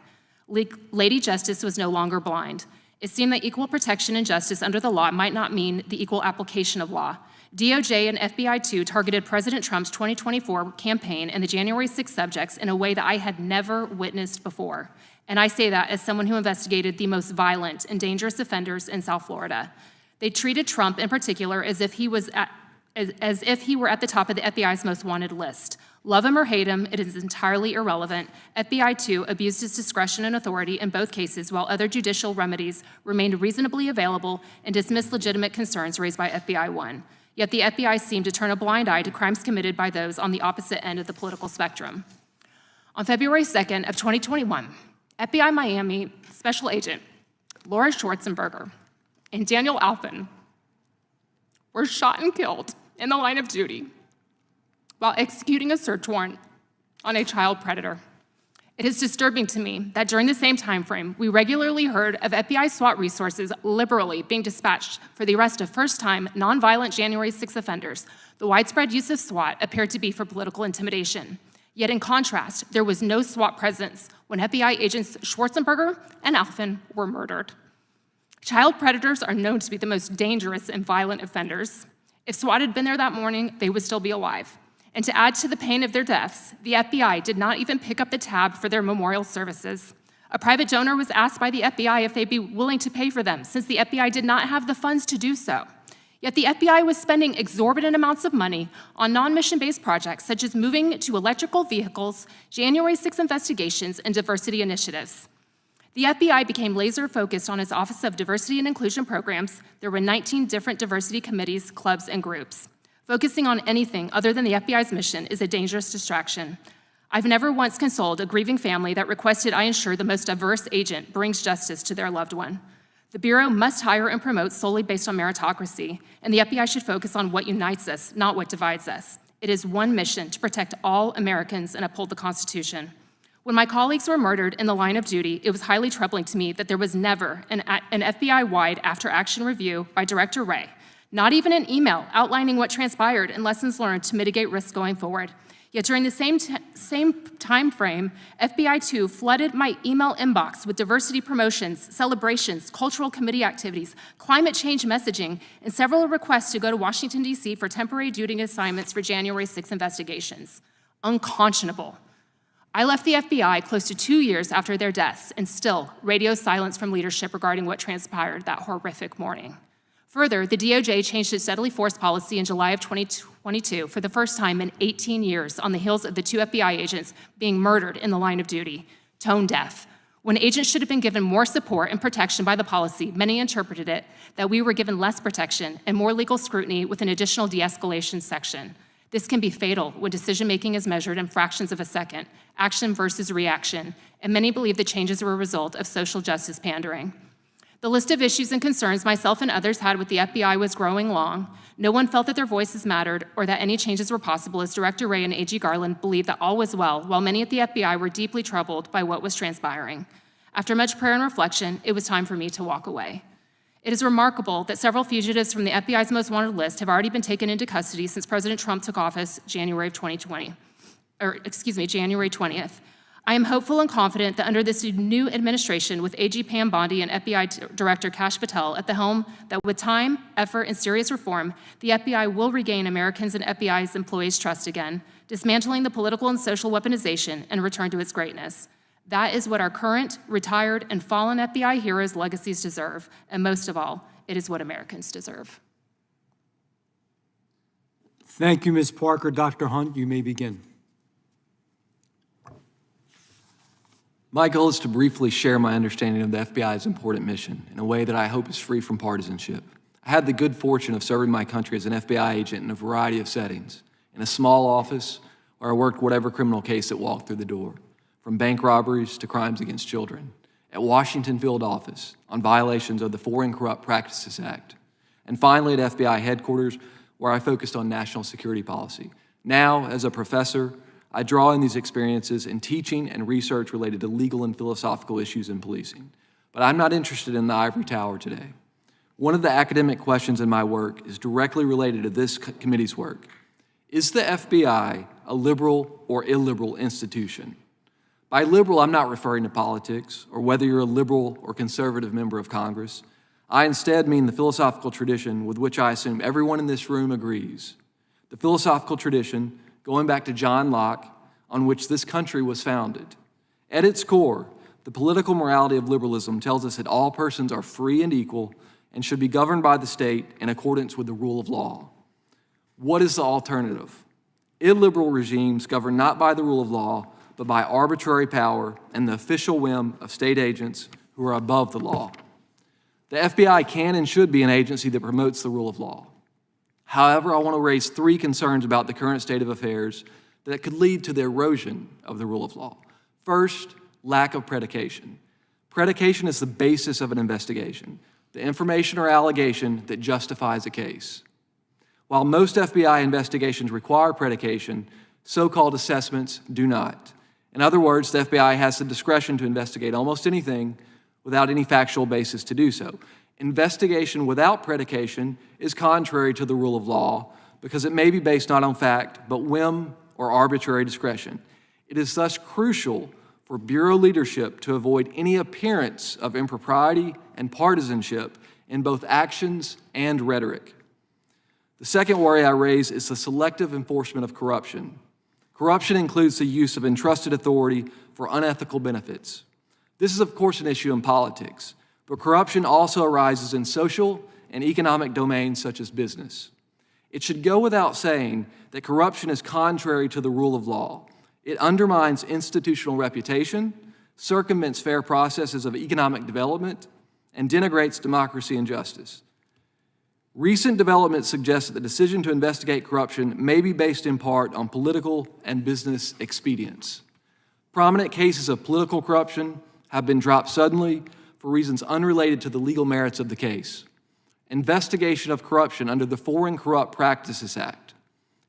Lady Justice was no longer blind. It seemed that equal protection and justice under the law might not mean the equal application of law. DOJ and FBI 2 targeted President Trump's 2024 campaign and the January 6 subjects in a way that I had never witnessed before. And I say that as someone who investigated the most violent and dangerous offenders in South Florida. They treated Trump in particular as if he were at the top of the FBI's most wanted list. Love him or hate him, it is entirely irrelevant. FBI 2 abused its discretion and authority in both cases, while other judicial remedies remained reasonably available and dismissed legitimate concerns raised by FBI 1. Yet the FBI seemed to turn a blind eye to crimes committed by those on the opposite end of the political spectrum. On February 2nd of 2021, FBI Miami Special Agent Laura Schwarzenberger and Daniel Alphen were shot and killed in the line of duty while executing a search warrant on a child predator. It is disturbing to me that during the same time frame, we regularly heard of FBI SWAT resources liberally being dispatched for the arrest of first-time, nonviolent January 6 offenders. The widespread use of SWAT appeared to be for political intimidation. Yet in contrast, there was no SWAT presence when FBI agents Schwarzenberger and Alphen were murdered. Child predators are known to be the most dangerous and violent offenders. If SWAT had been there that morning, they would still be alive. And to add to the pain of their deaths, the FBI did not even pick up the tab for their memorial services. A private donor was asked by the FBI if they'd be willing to pay for them, since the FBI did not have the funds to do so. Yet the FBI was spending exorbitant amounts of money on non-mission-based projects, such as moving to electrical vehicles, January 6 investigations, and diversity initiatives. The FBI became laser-focused on its Office of Diversity and Inclusion Programs. There were 19 different diversity committees, clubs, and groups. Focusing on anything other than the FBI's mission is a dangerous distraction. I've never once consoled a grieving family that requested I ensure the most diverse agent brings justice to their loved one. The Bureau must hire and promote solely based on meritocracy, and the FBI should focus on what unites us, not what divides us. It is one mission to protect all Americans and uphold the Constitution. When my colleagues were murdered in the line of duty, it was highly troubling to me that there was never an FBI-wide after-action review by Director Wright, not even an email outlining what transpired and lessons learned to mitigate risks going forward. Yet during the same time frame, FBI 2 flooded my email inbox with diversity promotions, celebrations, cultural committee activities, climate change messaging, and several requests to go to Washington, D.C. for temporary duty assignments for January 6 investigations. Unconscionable. I left the FBI close to 2 years after their deaths, and still radio silence from leadership regarding what transpired that horrific morning. Further, the DOJ changed its deadly force policy in July of 2022 for the first time in 18 years on the heels of the 2 FBI agents being murdered in the line of duty. Tone deaf. When agents should have been given more support and protection by the policy, many interpreted it that we were given less protection and more legal scrutiny with an additional de-escalation section. This can be fatal when decision-making is measured in fractions of a second, action versus reaction, and many believe the changes were a result of social justice pandering. The list of issues and concerns myself and others had with the FBI was growing long. No one felt that their voices mattered or that any changes were possible, as Director Wray and AG Garland believed that all was well, while many at the FBI were deeply troubled by what was transpiring. After much prayer and reflection, it was time for me to walk away. It is remarkable that several fugitives from the FBI's most wanted list have already been taken into custody since President Trump took office January 20th. I am hopeful and confident that under this new administration with AG Pam Bondi and FBI Director Kash Patel at the helm, that with time, effort, and serious reform, the FBI will regain Americans and FBI's employees' trust again, dismantling the political and social weaponization and return to its greatness. That is what our current, retired, and fallen FBI heroes' legacies deserve, and most of all, it is what Americans deserve. Thank you, Ms. Parker. Dr. Hunt, you may begin. My goal is to briefly share my understanding of the FBI's important mission in a way that I hope is free from partisanship. I had the good fortune of serving my country as an FBI agent in a variety of settings, in a small office where I worked whatever criminal case that walked through the door, from bank robberies to crimes against children, at Washington field office on violations of the Foreign Corrupt Practices Act, and finally at FBI headquarters where I focused on national security policy. Now, as a professor, I draw on these experiences in teaching and research related to legal and philosophical issues in policing. But I'm not interested in the ivory tower today. One of the academic questions in my work is directly related to this committee's work. Is the FBI a liberal or illiberal institution? By liberal, I'm not referring to politics or whether you're a liberal or conservative member of Congress. I instead mean the philosophical tradition with which I assume everyone in this room agrees. The philosophical tradition going back to John Locke, on which this country was founded. At its core, the political morality of liberalism tells us that all persons are free and equal and should be governed by the state in accordance with the rule of law. What is the alternative? Illiberal regimes govern not by the rule of law, but by arbitrary power and the official whim of state agents who are above the law. The FBI can and should be an agency that promotes the rule of law. However, I want to raise three concerns about the current state of affairs that could lead to the erosion of the rule of law. First, lack of predication. Predication is the basis of an investigation, the information or allegation that justifies a case. While most FBI investigations require predication, so-called assessments do not. In other words, the FBI has the discretion to investigate almost anything without any factual basis to do so. Investigation without predication is contrary to the rule of law because it may be based not on fact, but whim or arbitrary discretion. It is thus crucial for Bureau leadership to avoid any appearance of impropriety and partisanship in both actions and rhetoric. The second worry I raise is the selective enforcement of corruption. Corruption includes the use of entrusted authority for unethical benefits. This is, of course, an issue in politics, but corruption also arises in social and economic domains such as business. It should go without saying that corruption is contrary to the rule of law. It undermines institutional reputation, circumvents fair processes of economic development, and denigrates democracy and justice. Recent developments suggest that the decision to investigate corruption may be based in part on political and business expedience. Prominent cases of political corruption have been dropped suddenly for reasons unrelated to the legal merits of the case. Investigation of corruption under the Foreign Corrupt Practices Act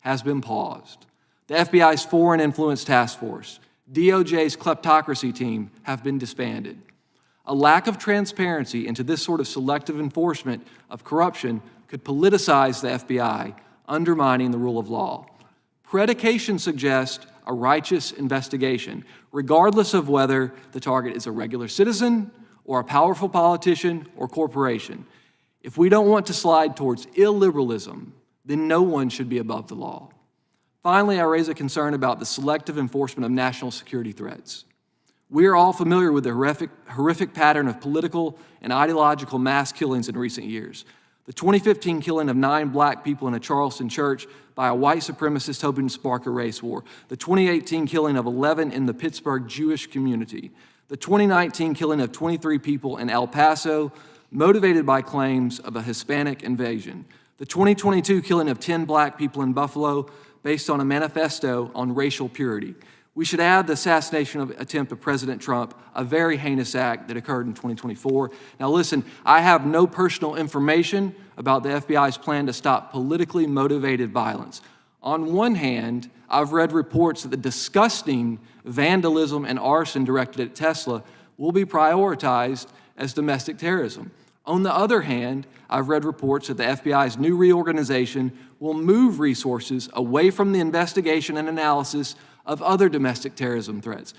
has been paused. The FBI's Foreign Influence Task Force, DOJ's kleptocracy team have been disbanded. A lack of transparency into this sort of selective enforcement of corruption could politicize the FBI, undermining the rule of law. Predication suggests a righteous investigation, regardless of whether the target is a regular citizen or a powerful politician or corporation. If we don't want to slide towards illiberalism, then no one should be above the law. Finally, I raise a concern about the selective enforcement of national security threats. We are all familiar with the horrific pattern of political and ideological mass killings in recent years. The 2015 killing of 9 black people in a Charleston church by a white supremacist hoping to spark a race war. The 2018 killing of 11 in the Pittsburgh Jewish community. The 2019 killing of 23 people in El Paso, motivated by claims of a Hispanic invasion. The 2022 killing of 10 black people in Buffalo, based on a manifesto on racial purity. We should add the assassination attempt of President Trump, a very heinous act that occurred in 2024. Now listen, I have no personal information about the FBI's plan to stop politically motivated violence. On one hand, I've read reports that the disgusting vandalism and arson directed at Tesla will be prioritized as domestic terrorism. On the other hand, I've read reports that the FBI's new reorganization will move resources away from the investigation and analysis of other domestic terrorism threats.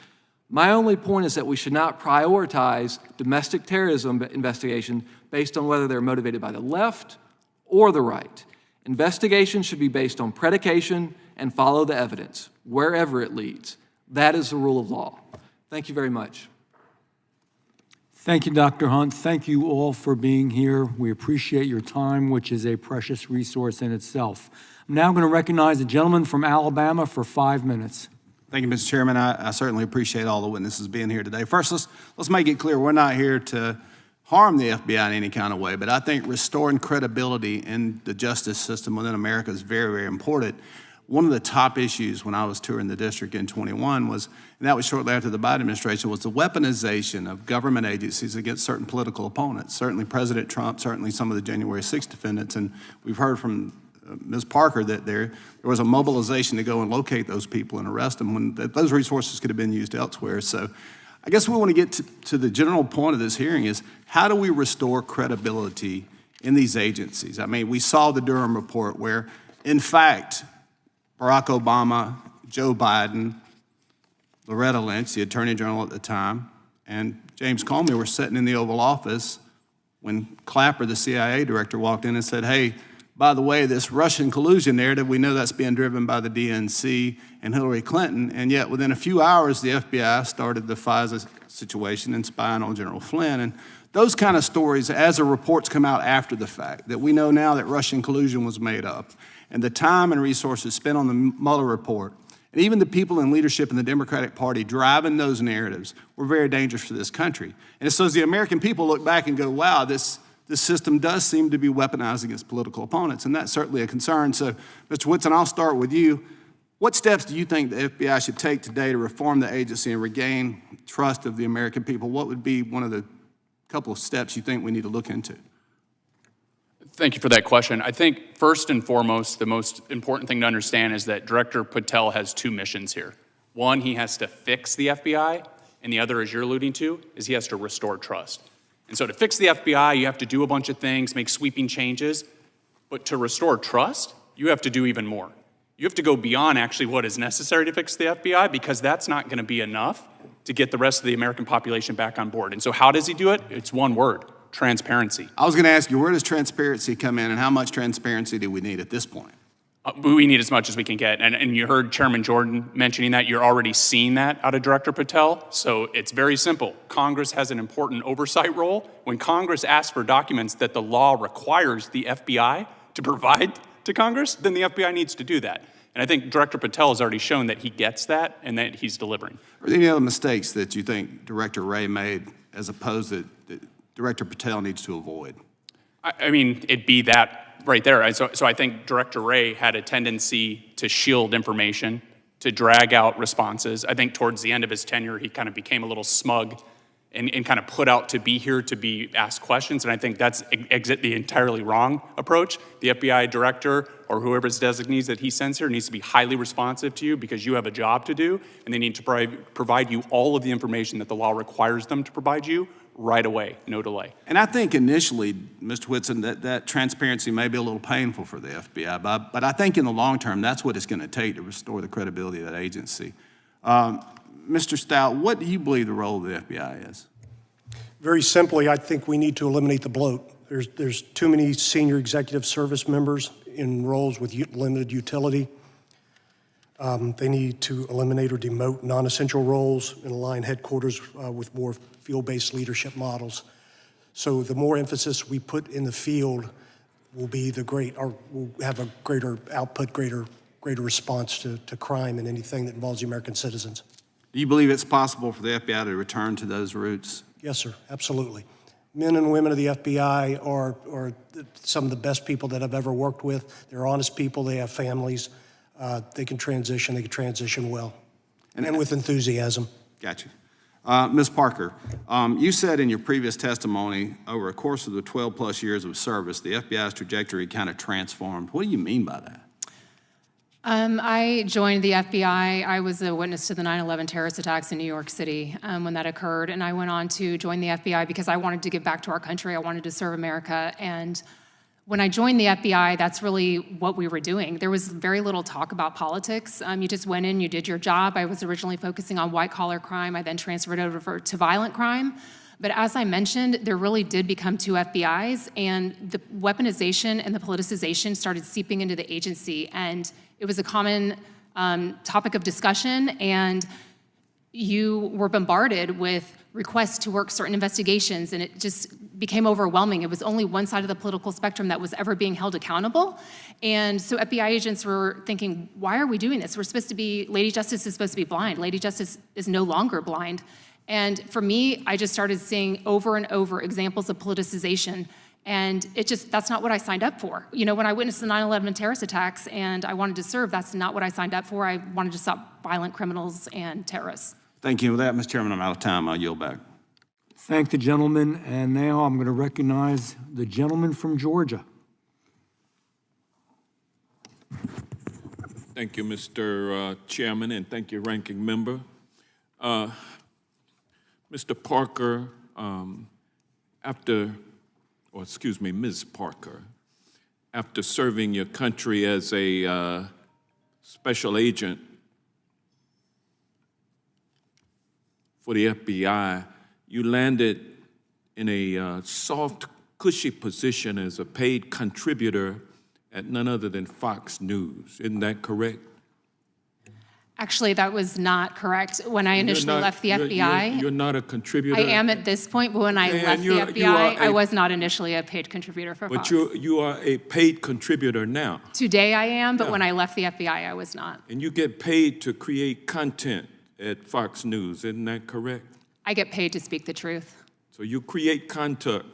My only point is that we should not prioritize domestic terrorism investigation based on whether they're motivated by the left or the right. Investigations should be based on predication and follow the evidence, wherever it leads. That is the rule of law. Thank you very much. Thank you, Dr. Hunt. Thank you all for being here. We appreciate your time, which is a precious resource in itself. I'm now going to recognize the gentleman from Alabama for 5 minutes. Thank you, Mr. Chairman. I certainly appreciate all the witnesses being here today. First, let's make it clear, we're not here to harm the FBI in any kind of way, but I think restoring credibility in the justice system within America is very, very important. One of the top issues when I was touring the district in 21 was, and that was shortly after the Biden administration, was the weaponization of government agencies against certain political opponents. Certainly President Trump, certainly some of the January 6th defendants, and we've heard from Ms. Parker that there was a mobilization to go and locate those people and arrest them when those resources could have been used elsewhere. So I guess we want to get to the general point of this hearing is how do we restore credibility in these agencies? I mean, we saw the Durham report where, in fact, Barack Obama, Joe Biden, Loretta Lynch, the Attorney General at the time, and James Comey were sitting in the Oval Office when Clapper, the CIA director, walked in and said, hey, by the way, this Russian collusion narrative, we know that's being driven by the DNC and Hillary Clinton, and yet within a few hours, the FBI started the FISA situation and spying on General Flynn. And those kind of stories, as the reports come out after the fact, that we know now that Russian collusion was made up, and the time and resources spent on the Mueller report, and even the people in leadership in the Democratic Party driving those narratives were very dangerous for this country. And so as the American people look back and go, wow, this system does seem to be weaponized against political opponents, and that's certainly a concern. So, Mr. Whitson, I'll start with you. What steps do you think the FBI should take today to reform the agency and regain trust of the American people? What would be one of the couple of steps you think we need to look into? Thank you for that question. I think first and foremost, the most important thing to understand is that Director Patel has two missions here. One, he has to fix the FBI, and the other, as you're alluding to, is he has to restore trust. And so to fix the FBI, you have to do a bunch of things, make sweeping changes, but to restore trust, you have to do even more. You have to go beyond actually what is necessary to fix the FBI, because that's not going to be enough to get the rest of the American population back on board. And so how does he do it? It's one word: transparency. I was going to ask you, where does transparency come in, and how much transparency do we need at this point? We need as much as we can get. And you heard Chairman Jordan mentioning that. You're already seeing that out of Director Patel. So it's very simple. Congress has an important oversight role. When Congress asks for documents that the law requires the FBI to provide to Congress, then the FBI needs to do that. And I think Director Patel has already shown that he gets that and that he's delivering. Are there any other mistakes that you think Director Wray made as opposed that Director Patel needs to avoid? I mean, it'd be that right there. So I think Director Wray had a tendency to shield information, to drag out responses. I think towards the end of his tenure, he kind of became a little smug and kind of put out to be here to be asked questions. And I think that's the entirely wrong approach. The FBI director or whoever's designees that he sends here needs to be highly responsive to you because you have a job to do, and they need to provide you all of the information that the law requires them to provide you right away, no delay. And I think initially, Mr. Whitson, that transparency may be a little painful for the FBI, but I think in the long term, that's what it's going to take to restore the credibility of that agency. Mr. Stout, what do you believe the role of the FBI is? Very simply, I think we need to eliminate the bloat. There's too many senior executive service members in roles with limited utility. They need to eliminate or demote non-essential roles and align headquarters with more field-based leadership models. So the more emphasis we put in the field will be will have a greater output, greater response to crime and anything that involves the American citizens. Do you believe it's possible for the FBI to return to those roots? Yes, sir, absolutely. Men and women of the FBI are some of the best people that I've ever worked with. They're honest people, they have families. They can transition well, and with enthusiasm. Gotcha. Ms. Parker, you said in your previous testimony, over a course of the 12-plus years of service, the FBI's trajectory kind of transformed. What do you mean by that? I joined the FBI. I was a witness to the 9/11 terrorist attacks in New York City when that occurred, and I went on to join the FBI because I wanted to give back to our country. I wanted to serve America, and when I joined the FBI, that's really what we were doing. There was very little talk about politics. You just went in, you did your job. I was originally focusing on white-collar crime. I then transferred over to violent crime. But as I mentioned, there really did become two FBIs, and the weaponization and the politicization started seeping into the agency, and it was a common topic of discussion, and you were bombarded with requests to work certain investigations, and it just became overwhelming. It was only one side of the political spectrum that was ever being held accountable. And so FBI agents were thinking, why are we doing this? Lady Justice is supposed to be blind. Lady Justice is no longer blind. And for me, I just started seeing over and over examples of politicization. And that's not what I signed up for. You know, when I witnessed the 9/11 terrorist attacks and I wanted to serve, that's not what I signed up for. I wanted to stop violent criminals and terrorists. Thank you. With that, Mr. Chairman, I'm out of time. I'll yield back. Thank the gentleman, and now I'm going to recognize the gentleman from Georgia. Thank you, Mr. Chairman, and thank you, Ranking Member. Mr. Parker, Ms. Parker, after serving your country as a special agent for the FBI, you landed in a soft, cushy position as a paid contributor at none other than Fox News. Isn't that correct? Actually, that was not correct. When I initially left the FBI, you're not a contributor. I am at this point, but when I left the FBI, I was not initially a paid contributor for Fox. But you are a paid contributor now. Today I am, but when I left the FBI, I was not. And you get paid to create content at Fox News, isn't that correct? I get paid to speak the truth. So you create content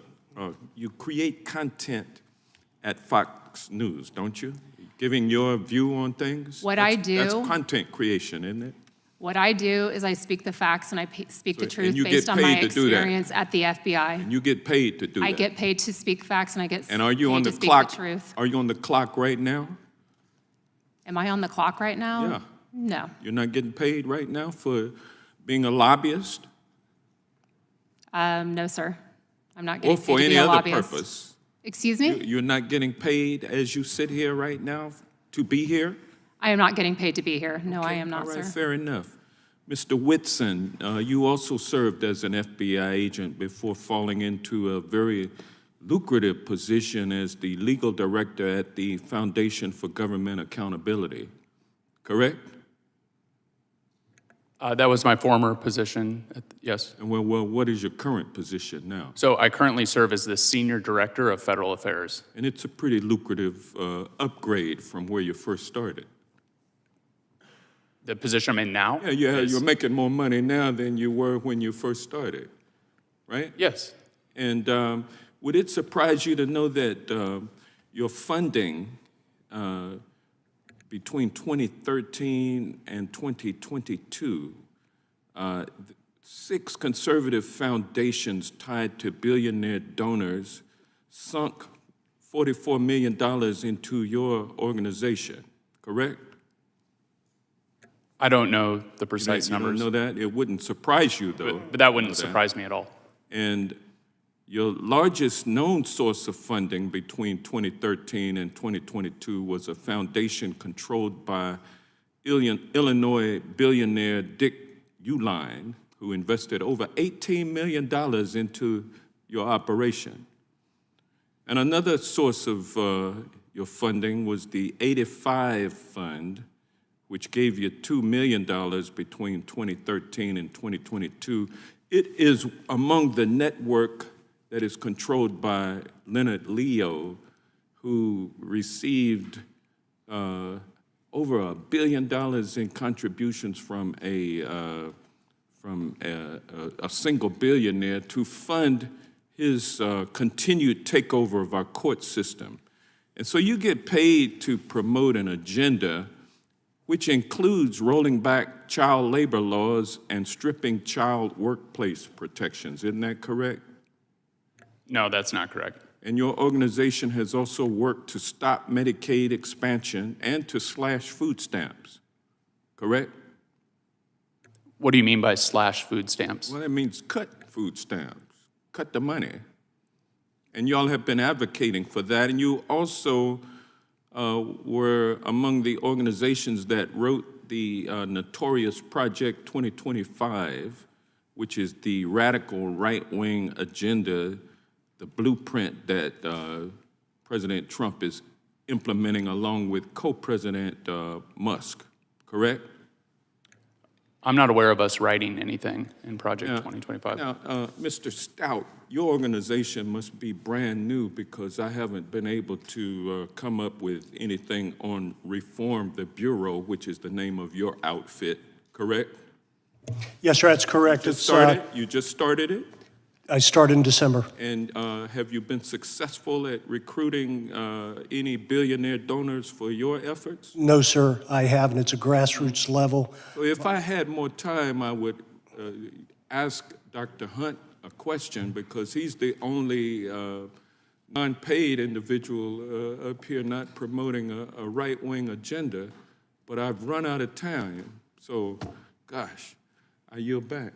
at Fox News, don't you? Giving your view on things? That's content creation, isn't it? What I do is I speak the facts and I speak the truth based on my experience at the FBI. And you get paid to do that? I get paid to speak facts and I get and are you paid on the to speak clock, the truth. Are you on the clock right now? Am I on the clock right now? Yeah. No. You're not getting paid right now for being a lobbyist? No, sir. I'm not getting paid to Or for any be a other lobbyist. purpose? Excuse me? You're not getting paid as you sit here right now to be here? I am not getting paid to be here. No, I am not, All right, sir. fair enough. Mr. Whitson, you also served as an FBI agent before falling into a very lucrative position as the legal director at the Foundation for Government Accountability, correct? That was my former position, yes. And well, what is your current position now? So I currently serve as the Senior Director of Federal Affairs. And it's a pretty lucrative upgrade from where you first started. The position I'm in now? Yeah, is- you're making more money now than you were when you first started, right? Yes. And would it surprise you to know that your funding between 2013 and 2022, 6 conservative foundations tied to billionaire donors sunk $44 million into your organization, correct? I don't know the precise numbers. You don't know that? It wouldn't surprise you, though. But that wouldn't surprise me at all. And your largest known source of funding between 2013 and 2022 was a foundation controlled by Illinois billionaire Dick Uihlein, who invested over $18 million into your operation. And another source of your funding was the 85 Fund, which gave you $2 million between 2013 and 2022. It is among the network that is controlled by Leonard Leo, who received over $1 billion in contributions from a from a single billionaire to fund his continued takeover of our court system. And so you get paid to promote an agenda which includes rolling back child labor laws and stripping child workplace protections. Isn't that correct? No, that's not correct. And your organization has also worked to stop Medicaid expansion and to slash food stamps, correct? What do you mean by slash food stamps? Well, that means cut food stamps, cut the money. And y'all have been advocating for that. And you also were among the organizations that wrote the notorious Project 2025, which is the radical right-wing agenda, the blueprint that President Trump is implementing along with co-president Musk, correct? I'm not aware of us writing anything in Project 2025. Now, Mr. Stout, your organization must be brand new because I haven't been able to come up with anything on Reform the Bureau, which is the name of your outfit, correct? Yes, sir, that's correct. You just started it? I started in December. And have you been successful at recruiting any billionaire donors for your efforts? No, sir, I haven't. It's a grassroots level. So if I had more time, I would ask Dr. Hunt a question because he's the only non-paid individual up here not promoting a right-wing agenda, but I've run out of time. So, gosh, I yield back.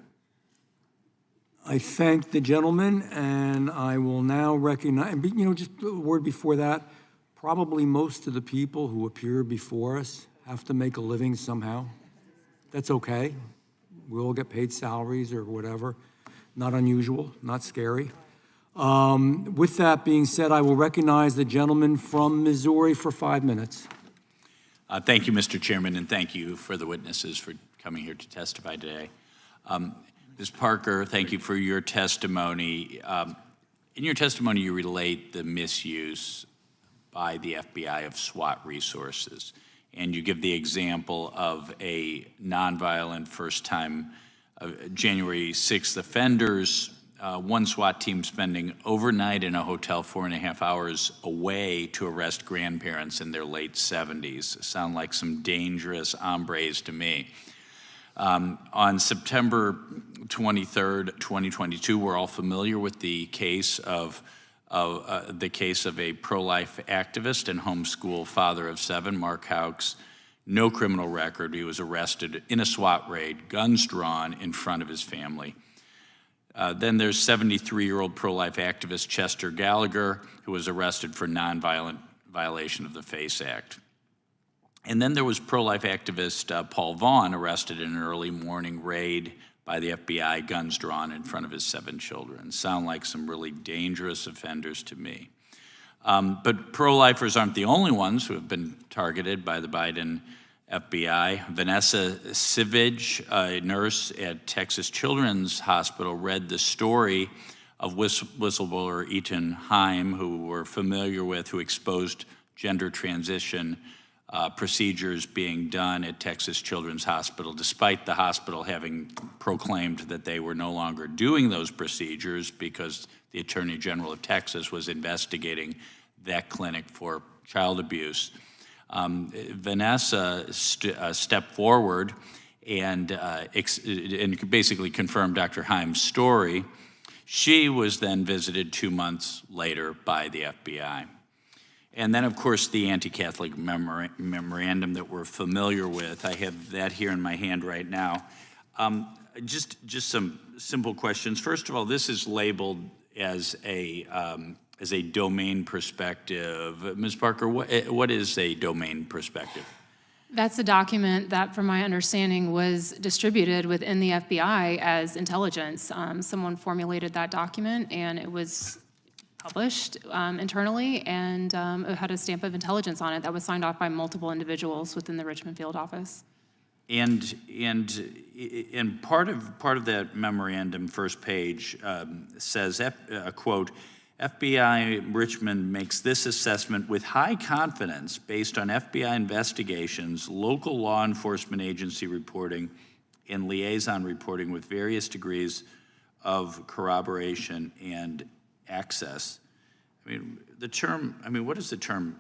I thank the gentleman, and I will now recognize, just a word before that, probably most of the people who appear before us have to make a living somehow. That's okay. We all get paid salaries or whatever. Not unusual, not scary. With that being said, I will recognize the gentleman from Missouri for 5 minutes. Thank you, Mr. Chairman, and thank you for the witnesses for coming here to testify today. Ms. Parker, thank you for your testimony. In your testimony, you relate the misuse by the FBI of SWAT resources, and you give the example of a nonviolent first-time January 6th offenders, one SWAT team spending overnight in a hotel 4.5 hours away to arrest grandparents in their late 70s. Sound like some dangerous hombres to me. On September 23rd, 2022, we're all familiar with the case of a pro-life activist and homeschool father of 7, Mark Houck's. No criminal record. He was arrested in a SWAT raid, guns drawn in front of his family. Then there's 73-year-old pro-life activist Chester Gallagher, who was arrested for nonviolent violation of the FACE Act. And then there was pro-life activist Paul Vaughn, arrested in an early morning raid by the FBI, guns drawn in front of his 7 children. Sound like some really dangerous offenders to me. But pro-lifers aren't the only ones who have been targeted by the Biden FBI. Vanessa Sivage, a nurse at Texas Children's Hospital, read the story of whistleblower Ethan Heim, who we're familiar with, who exposed gender transition procedures being done at Texas Children's Hospital, despite the hospital having proclaimed that they were no longer doing those procedures because the Attorney General of Texas was investigating that clinic for child abuse. Vanessa stepped forward and basically confirmed Dr. Heim's story. She was then visited 2 months later by the FBI. And then, of course, the anti-Catholic memorandum that we're familiar with. I have that here in my hand right now. Just some simple questions. First of all, this is labeled as a domain perspective. Ms. Parker, what is a domain perspective? That's a document that, from my understanding, was distributed within the FBI as intelligence. Someone formulated that document, and it was published internally, and it had a stamp of intelligence on it that was signed off by multiple individuals within the Richmond field office. And part of that memorandum, first page, says, quote, FBI Richmond makes this assessment with high confidence based on FBI investigations, local law enforcement agency reporting, and liaison reporting with various degrees of corroboration and access. I mean, what does the term,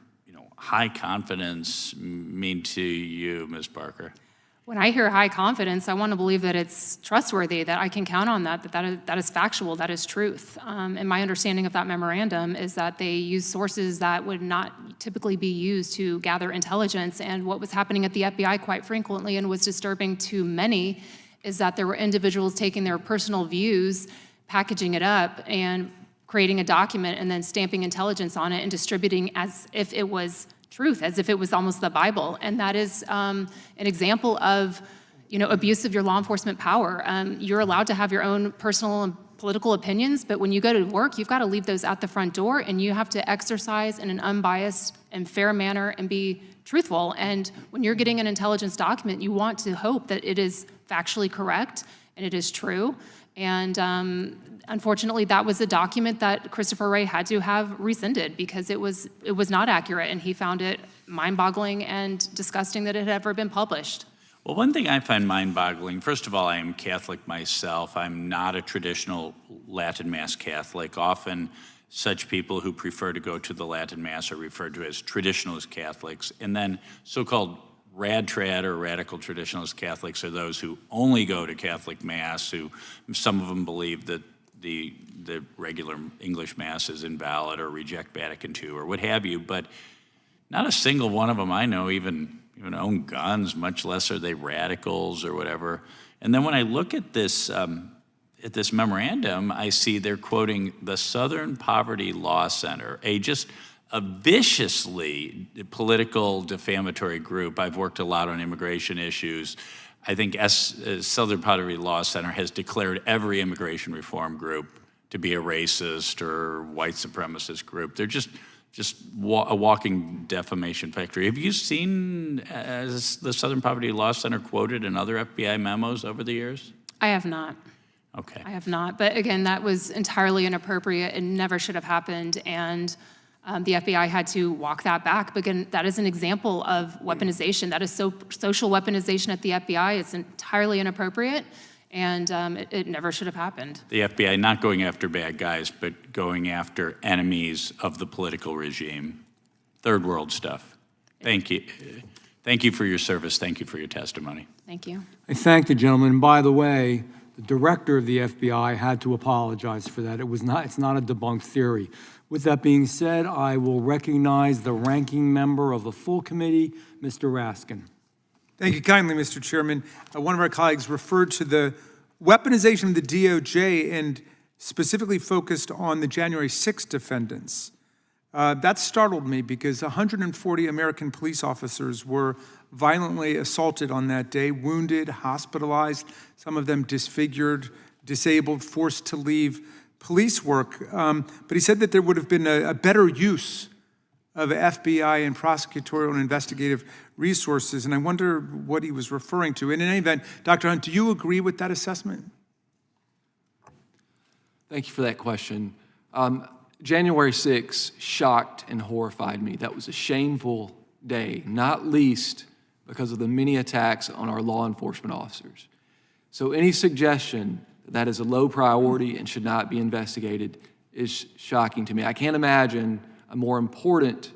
high confidence mean to you, Ms. Parker? When I hear high confidence, I want to believe that it's trustworthy, that I can count on that is factual, that is truth. And my understanding of that memorandum is that they use sources that would not typically be used to gather intelligence. And what was happening at the FBI quite frequently and was disturbing to many is that there were individuals taking their personal views, packaging it up, and creating a document and then stamping intelligence on it and distributing as if it was truth, as if it was almost the Bible. And that is an example of, abuse of your law enforcement power. You're allowed to have your own personal and political opinions, but when you go to work, you've got to leave those at the front door, and you have to exercise in an unbiased and fair manner and be truthful. And when you're getting an intelligence document, you want to hope that it is factually correct and it is true. And unfortunately, that was a document that Christopher Wray had to have rescinded because it was not accurate, and he found it mind-boggling and disgusting that it had ever been published. Well, one thing I find mind-boggling, first of all, I am Catholic myself. I'm not a traditional Latin Mass Catholic. Often, such people who prefer to go to the Latin Mass are referred to as traditionalist Catholics. And then so-called rad-trad or radical traditionalist Catholics are those who only go to Catholic Mass, who some of them believe that the regular English Mass is invalid or reject Vatican II or what have you. But not a single one of them I know even own guns, much less are they radicals or whatever. And then when I look at this memorandum, I see they're quoting the Southern Poverty Law Center, a viciously political defamatory group. I've worked a lot on immigration issues. I think Southern Poverty Law Center has declared every immigration reform group to be a racist or white supremacist group. They're just a walking defamation factory. Have you seen the Southern Poverty Law Center quoted in other FBI memos over the years? I have not. Okay. I have not. But again, that was entirely inappropriate and never should have happened. And the FBI had to walk that back. But again, that is an example of weaponization. That is social weaponization at the FBI. It's entirely inappropriate, and it never should have happened. The FBI not going after bad guys, but going after enemies of the political regime. Third world stuff. Thank you. Thank you for your service. Thank you for your testimony. Thank you. I thank the gentleman. And by the way, the director of the FBI had to apologize for that. It's not a debunked theory. With that being said, I will recognize the ranking member of the full committee, Mr. Raskin. Thank you kindly, Mr. Chairman. One of our colleagues referred to the weaponization of the DOJ and specifically focused on the January 6th defendants. That startled me because 140 American police officers were violently assaulted on that day, wounded, hospitalized, some of them disfigured, disabled, forced to leave police work. But he said that there would have been a better use of FBI and prosecutorial and investigative resources, and I wonder what he was referring to. And in any event, Dr. Hunt, do you agree with that assessment? Thank you for that question. January 6th shocked and horrified me. That was a shameful day, not least because of the many attacks on our law enforcement officers. So any suggestion that is a low priority and should not be investigated is shocking to me. I can't imagine a more important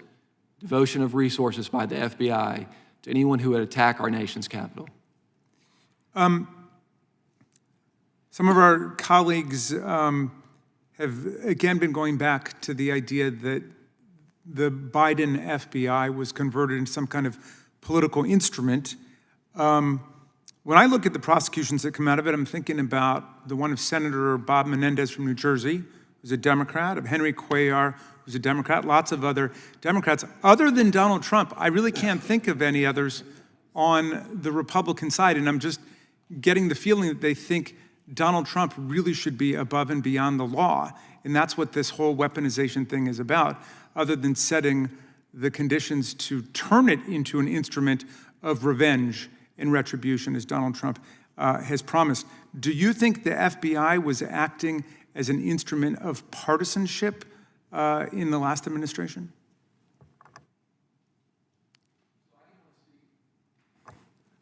devotion of resources by the FBI to anyone who would attack our nation's capital. Some of our colleagues have again been going back to the idea that the Biden FBI was converted into some kind of political instrument. When I look at the prosecutions that come out of it, I'm thinking about the one of Senator Bob Menendez from New Jersey, who's a Democrat, of Henry Cuellar, who's a Democrat, lots of other Democrats. Other than Donald Trump, I really can't think of any others on the Republican side, and I'm just getting the feeling that they think Donald Trump really should be above and beyond the law, and that's what this whole weaponization thing is about, other than setting the conditions to turn it into an instrument of revenge and retribution, as Donald Trump has promised. Do you think the FBI was acting as an instrument of partisanship in the last administration?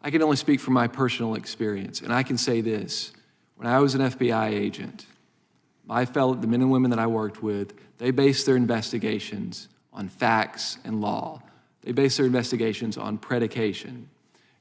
I can only speak from my personal experience, and I can say this. When I was an FBI agent, the men and women that I worked with, they based their investigations on facts and law. They based their investigations on predication.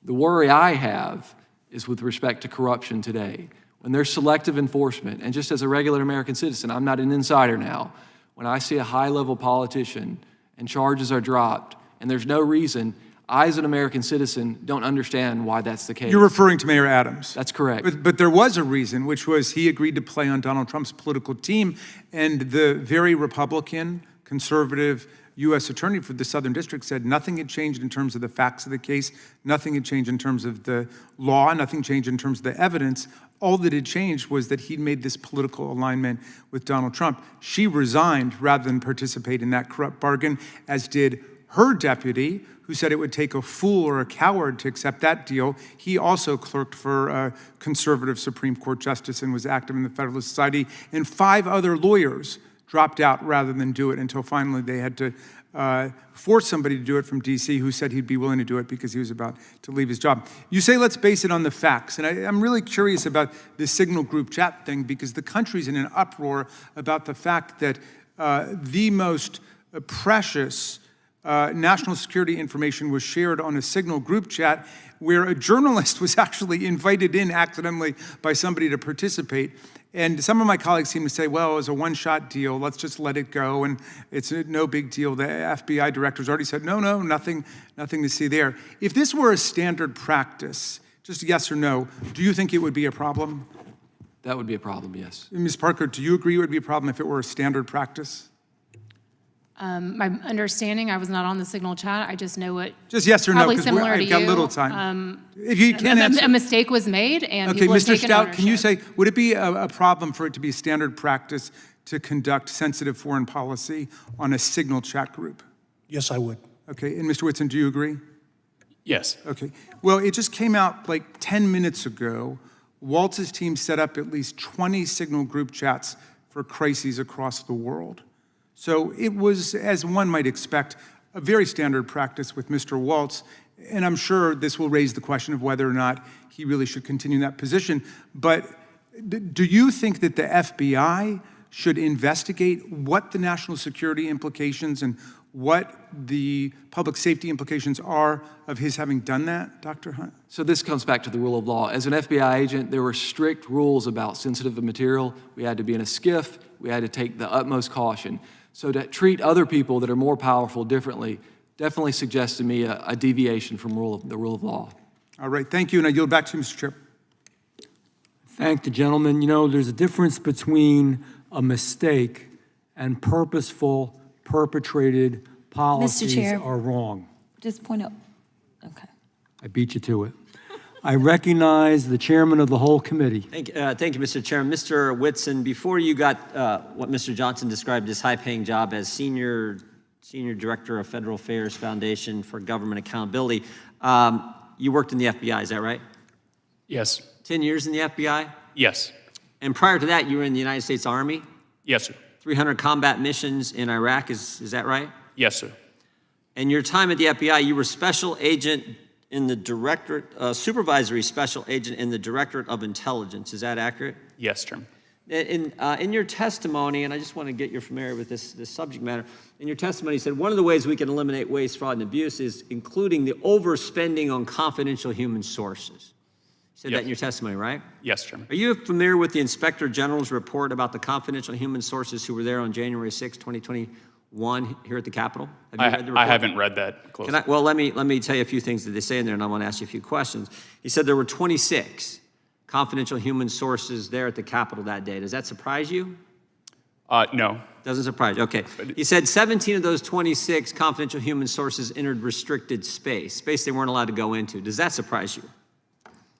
The worry I have is with respect to corruption today. When there's selective enforcement, and just as a regular American citizen, I'm not an insider now, when I see a high-level politician and charges are dropped, and there's no reason, I, as an American citizen, don't understand why that's the case. You're referring to Mayor Adams. That's correct. But there was a reason, which was he agreed to play on Donald Trump's political team, and the very Republican, conservative U.S. Attorney for the Southern District said nothing had changed in terms of the facts of the case, nothing had changed in terms of the law, nothing changed in terms of the evidence. All that had changed was that he'd made this political alignment with Donald Trump. She resigned rather than participate in that corrupt bargain, as did her deputy, who said it would take a fool or a coward to accept that deal. He also clerked for a conservative Supreme Court justice and was active in the Federalist Society. And 5 other lawyers dropped out rather than do it until finally they had to force somebody to do it from D.C. who said he'd be willing to do it because he was about to leave his job. You say let's base it on the facts. And I'm really curious about this Signal group chat thing because the country's in an uproar about the fact that the most precious national security information was shared on a Signal group chat where a journalist was actually invited in accidentally by somebody to participate. And some of my colleagues seem to say, well, it was a one-shot deal. Let's just let it go. And it's no big deal. The FBI director's already said, no, nothing to see there. If this were a standard practice, just yes or no, do you think it would be a problem? That would be a problem, yes. Ms. Parker, do you agree it would be a problem if it were a standard practice? My understanding, I was not on the Signal chat. I just know it. Just yes or no, probably because similar to I've got you. little time. If you can't answer. A mistake was made, and Okay, people have Mr. taken Stout, can you ownership. say, would it be a problem for it to be standard practice to conduct sensitive foreign policy on a Signal chat group? Yes, I would. Okay, and Mr. Whitson, do you agree? Yes. Okay, well, it just came out like 10 minutes ago. Waltz's team set up at least 20 Signal group chats for crises across the world. So it was, as one might expect, a very standard practice with Mr. Waltz, and I'm sure this will raise the question of whether or not he really should continue in that position. But do you think that the FBI should investigate what the national security implications and what the public safety implications are of his having done that, Dr. Hunt? So this comes back to the rule of law. As an FBI agent, there were strict rules about sensitive material. We had to be in a skiff. We had to take the utmost caution. So to treat other people that are more powerful differently definitely suggests to me a deviation from the rule of law. All right, thank you, and I yield back to you, Mr. Chair. Thank the gentleman. You know, there's a difference between a mistake and purposeful, perpetrated policies Chair. are wrong. Just point out, okay. I beat you to it. I recognize the chairman of the whole committee. Thank you, Mr. Chairman. Mr. Whitson, before you got what Mr. Johnson described as high-paying job as Senior Director of Federal Affairs Foundation for Government Accountability, you worked in the FBI, is that right? Yes. 10 years in the FBI? Yes. And prior to that, you were in the United States Army? Yes, sir. 300 combat missions in Iraq, is that right? Yes, sir. And your time at the FBI, you were special agent in the Directorate, supervisory special agent in the Directorate of Intelligence. Is that accurate? Yes, Chairman. In your testimony, and I just want to get you familiar with this subject matter, in your testimony you said one of the ways we can eliminate waste, fraud, and abuse is including the overspending on confidential human sources. You said that in your testimony, right? Yes, Chairman. Are you familiar with the Inspector General's report about the confidential human sources who were there on January 6, 2021 here at the Capitol? Have you read the report? I haven't read that closely. Well, let me tell you a few things that they say in there, and I want to ask you a few questions. He said there were 26 confidential human sources there at the Capitol that day. Does that surprise you? No. Doesn't surprise you. Okay. He said 17 of those 26 confidential human sources entered restricted space they weren't allowed to go into. Does that surprise you?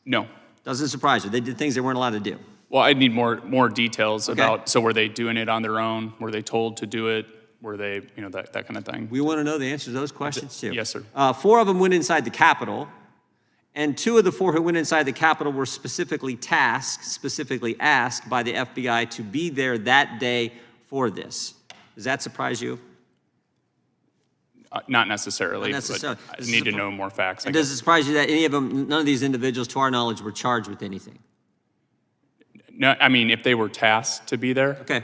No. Doesn't surprise you. They did things they weren't allowed to do. Well, I'd need more details about, so were they doing it on their own? Were they told to do it? Were they, that kind of thing? We want to know the answers to those questions too. Yes, sir. 4 of them went inside the Capitol, and 2 of the 4 who went inside the Capitol were specifically asked by the FBI to be there that day for this. Does that surprise you? Not necessarily. Not necessarily. But I need to know more facts. And does it surprise you that any of them, none of these individuals, to our knowledge, were charged with anything? No, I mean, if they were tasked to be there. Okay.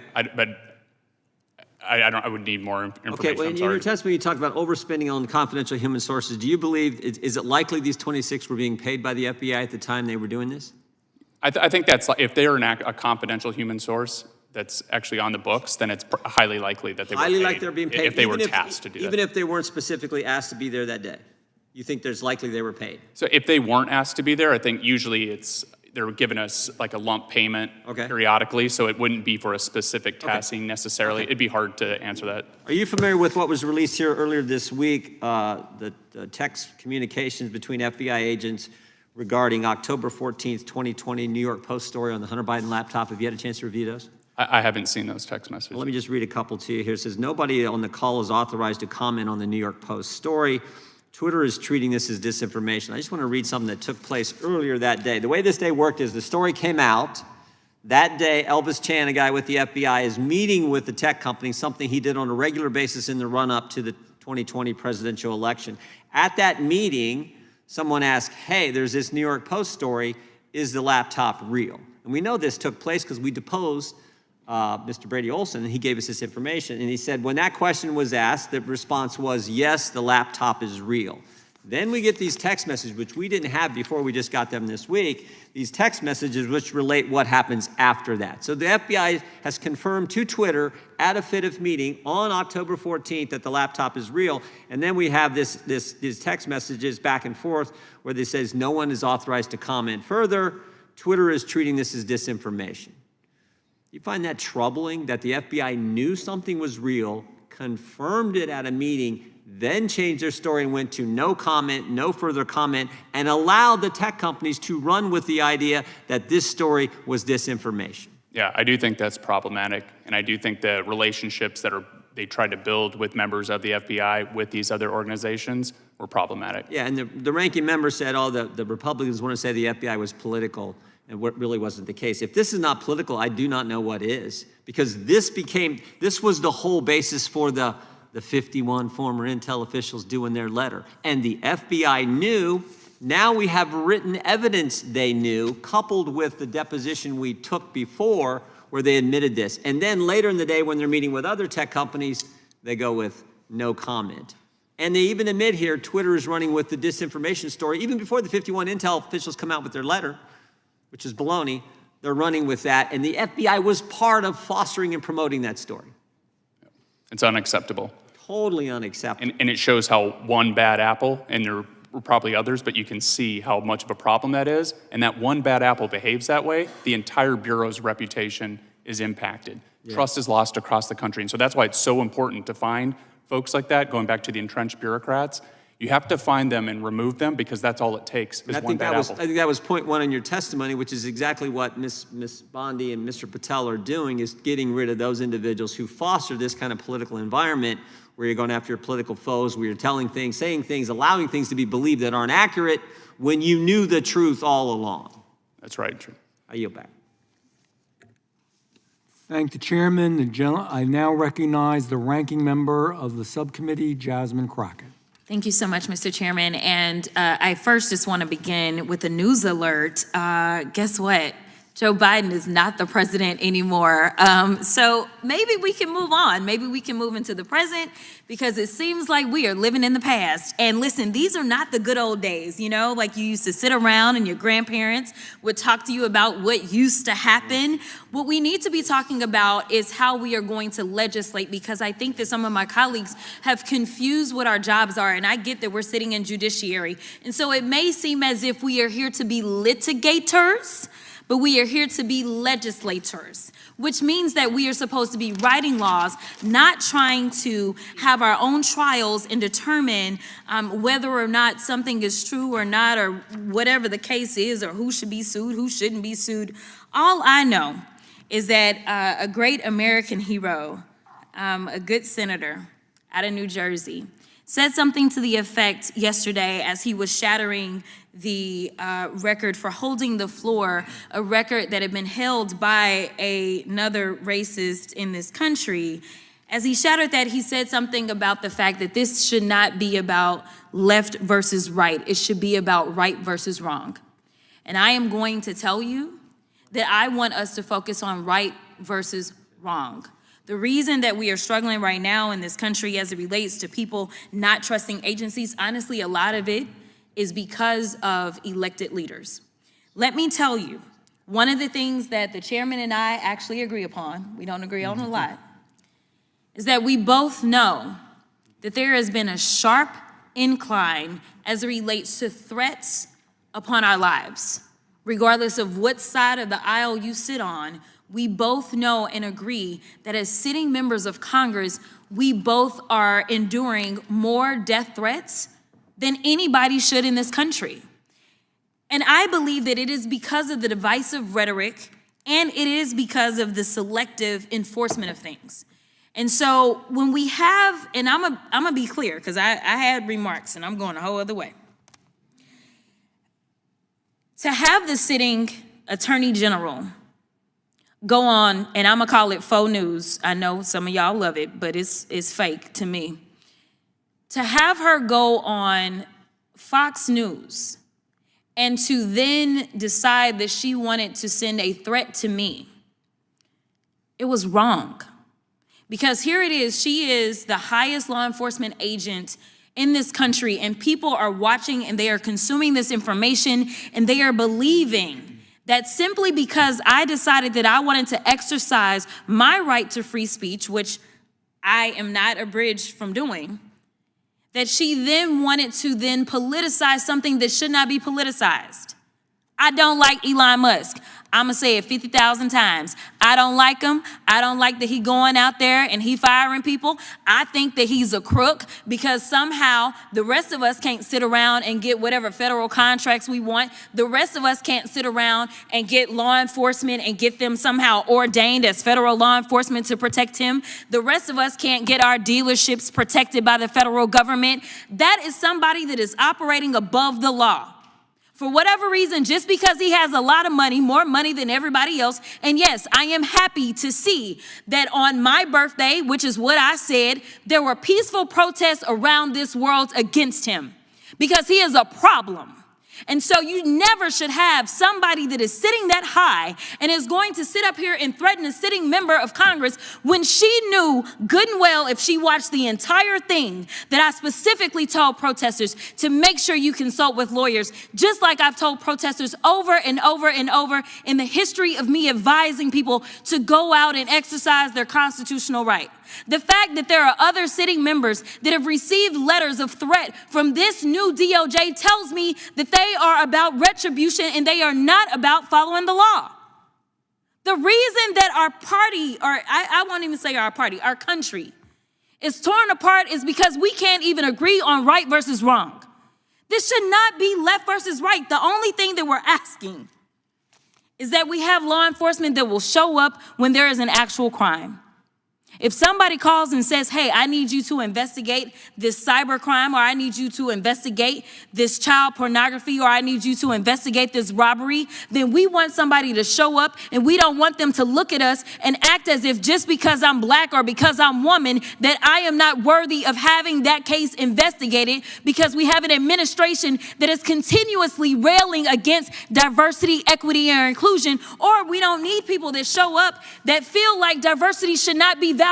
I would need more information. Okay, well, in your testimony, you talked about overspending on confidential human sources. Do you believe, is it likely these 26 were being paid by the FBI at the time they were doing this? I think that's, if they're a confidential human source that's actually on the books, then it's highly likely that they were paid. Highly likely they're being paid. If they were tasked to do that. Even if they weren't specifically asked to be there that day? You think there's likely they were paid? So if they weren't asked to be there, I think usually they're giving us like a lump payment periodically, so it wouldn't be for a specific tasking necessarily. It'd be hard to answer that. Are you familiar with what was released here earlier this week, the text communications between FBI agents regarding October 14th, 2020 New York Post story on the Hunter Biden laptop? Have you had a chance to review those? I haven't seen those text messages. Well, let me just read a couple to you here. It says, nobody on the call is authorized to comment on the New York Post story. Twitter is treating this as disinformation. I just want to read something that took place earlier that day. The way this day worked is the story came out. That day, Elvis Chan, a guy with the FBI, is meeting with the tech company, something he did on a regular basis in the run-up to the 2020 presidential election. At that meeting, someone asked, hey, there's this New York Post story. Is the laptop real? And we know this took place because we deposed Mr. Brady Olson, and he gave us this information. And he said, when that question was asked, the response was, yes, the laptop is real. Then we get these text messages, which we didn't have before, we just got them this week, these text messages which relate what happens after that. So the FBI has confirmed to Twitter at a FITF meeting on October 14th that the laptop is real. And then we have these text messages back and forth where they says no one is authorized to comment further. Twitter is treating this as disinformation. You find that troubling that the FBI knew something was real, confirmed it at a meeting, then changed their story and went to no comment, no further comment, and allowed the tech companies to run with the idea that this story was disinformation? Yeah, I do think that's problematic, and I do think the relationships that they tried to build with members of the FBI with these other organizations were problematic. Yeah, and the ranking member said, oh, the Republicans want to say the FBI was political, and what really wasn't the case. If this is not political, I do not know what is, because this was the whole basis for the 51 former intel officials doing their letter. And the FBI knew. Now we have written evidence they knew, coupled with the deposition we took before where they admitted this. And then later in the day when they're meeting with other tech companies, they go with no comment. And they even admit here Twitter is running with the disinformation story. Even before the 51 intel officials come out with their letter, which is baloney, they're running with that. And the FBI was part of fostering and promoting that story. It's unacceptable. Totally unacceptable. And it shows how one bad apple, and there were probably others, but you can see how much of a problem that is. And that one bad apple behaves that way, the entire Bureau's reputation is impacted. Yeah. Trust is lost across the country. And so that's why it's so important to find folks like that, going back to the entrenched bureaucrats. You have to find them and remove them because that's all it takes is one bad apple. I think that was point one in your testimony, which is exactly what Ms. Bondi and Mr. Patel are doing, is getting rid of those individuals who foster this kind of political environment where you're going after your political foes, where you're telling things, saying things, allowing things to be believed that aren't accurate when you knew the truth all along. That's right. True. I yield back. Thank the chairman. I now recognize the ranking member of the subcommittee, Jasmine Crockett. Thank you so much, Mr. Chairman. And I first just want to begin with a news alert. Guess what? Joe Biden is not the president anymore. So maybe we can move on. Maybe we can move into the present, because it seems like we are living in the past. And listen, these are not the good old days, you know, like you used to sit around and your grandparents would talk to you about what used to happen. What we need to be talking about is how we are going to legislate, because I think that some of my colleagues have confused what our jobs are. And I get that we're sitting in Judiciary. And so it may seem as if we are here to be litigators, but we are here to be legislators, which means that we are supposed to be writing laws, not trying to have our own trials and determine whether or not something is true or not, or whatever the case is, or who should be sued, who shouldn't be sued. All I know is that a great American hero, a good senator out of New Jersey, said something to the effect yesterday as he was shattering the record for holding the floor, a record that had been held by another racist in this country. As he shouted that, he said something about the fact that this should not be about left versus right. It should be about right versus wrong. And I am going to tell you that I want us to focus on right versus wrong. The reason that we are struggling right now in this country as it relates to people not trusting agencies, honestly, a lot of it is because of elected leaders. Let me tell you, one of the things that the chairman and I actually agree upon, we don't agree on a lot, is that we both know that there has been a sharp incline as it relates to threats upon our lives. Regardless of what side of the aisle you sit on, we both know and agree that as sitting members of Congress, we both are enduring more death threats than anybody should in this country. And I believe that it is because of the divisive rhetoric and it is because of the selective enforcement of things. And so when we have, and I'm gonna be clear, because I had remarks and I'm going a whole other way. To have the sitting attorney general go on, and I'm gonna call it faux news. I know some of y'all love it, but it's fake to me. To have her go on Fox News and to then decide that she wanted to send a threat to me, it was wrong. Because here it is, she is the highest law enforcement agent in this country, and people are watching and they are consuming this information and they are believing that simply because I decided that I wanted to exercise my right to free speech, which I am not abridged from doing, that she then wanted to then politicize something that should not be politicized. I don't like Elon Musk. I'm gonna say it 50,000 times. I don't like him. I don't like that he going out there and he firing people. I think that he's a crook because somehow the rest of us can't sit around and get whatever federal contracts we want. The rest of us can't sit around and get law enforcement and get them somehow ordained as federal law enforcement to protect him. The rest of us can't get our dealerships protected by the federal government. That is somebody that is operating above the law. For whatever reason, just because he has a lot of money, more money than everybody else. And yes, I am happy to see that on my birthday, which is what I said, there were peaceful protests around this world against him because he is a problem. And so you never should have somebody that is sitting that high and is going to sit up here and threaten a sitting member of Congress when she knew good and well, if she watched the entire thing, that I specifically told protesters to make sure you consult with lawyers, just like I've told protesters over and over and over in the history of me advising people to go out and exercise their constitutional right. The fact that there are other sitting members that have received letters of threat from this new DOJ tells me that they are about retribution and they are not about following the law. The reason that our party, or I won't even say our party, our country is torn apart is because we can't even agree on right versus wrong. This should not be left versus right. The only thing that we're asking is that we have law enforcement that will show up when there is an actual crime. If somebody calls and says, hey, I need you to investigate this cyber crime, or I need you to investigate this child pornography, or I need you to investigate this robbery, then we want somebody to show up, and we don't want them to look at us and act as if just because I'm black or because I'm woman, that I am not worthy of having that case investigated, because we have an administration that is continuously railing against diversity, equity, and inclusion, or we don't need people that show up that feel like diversity should not be valued.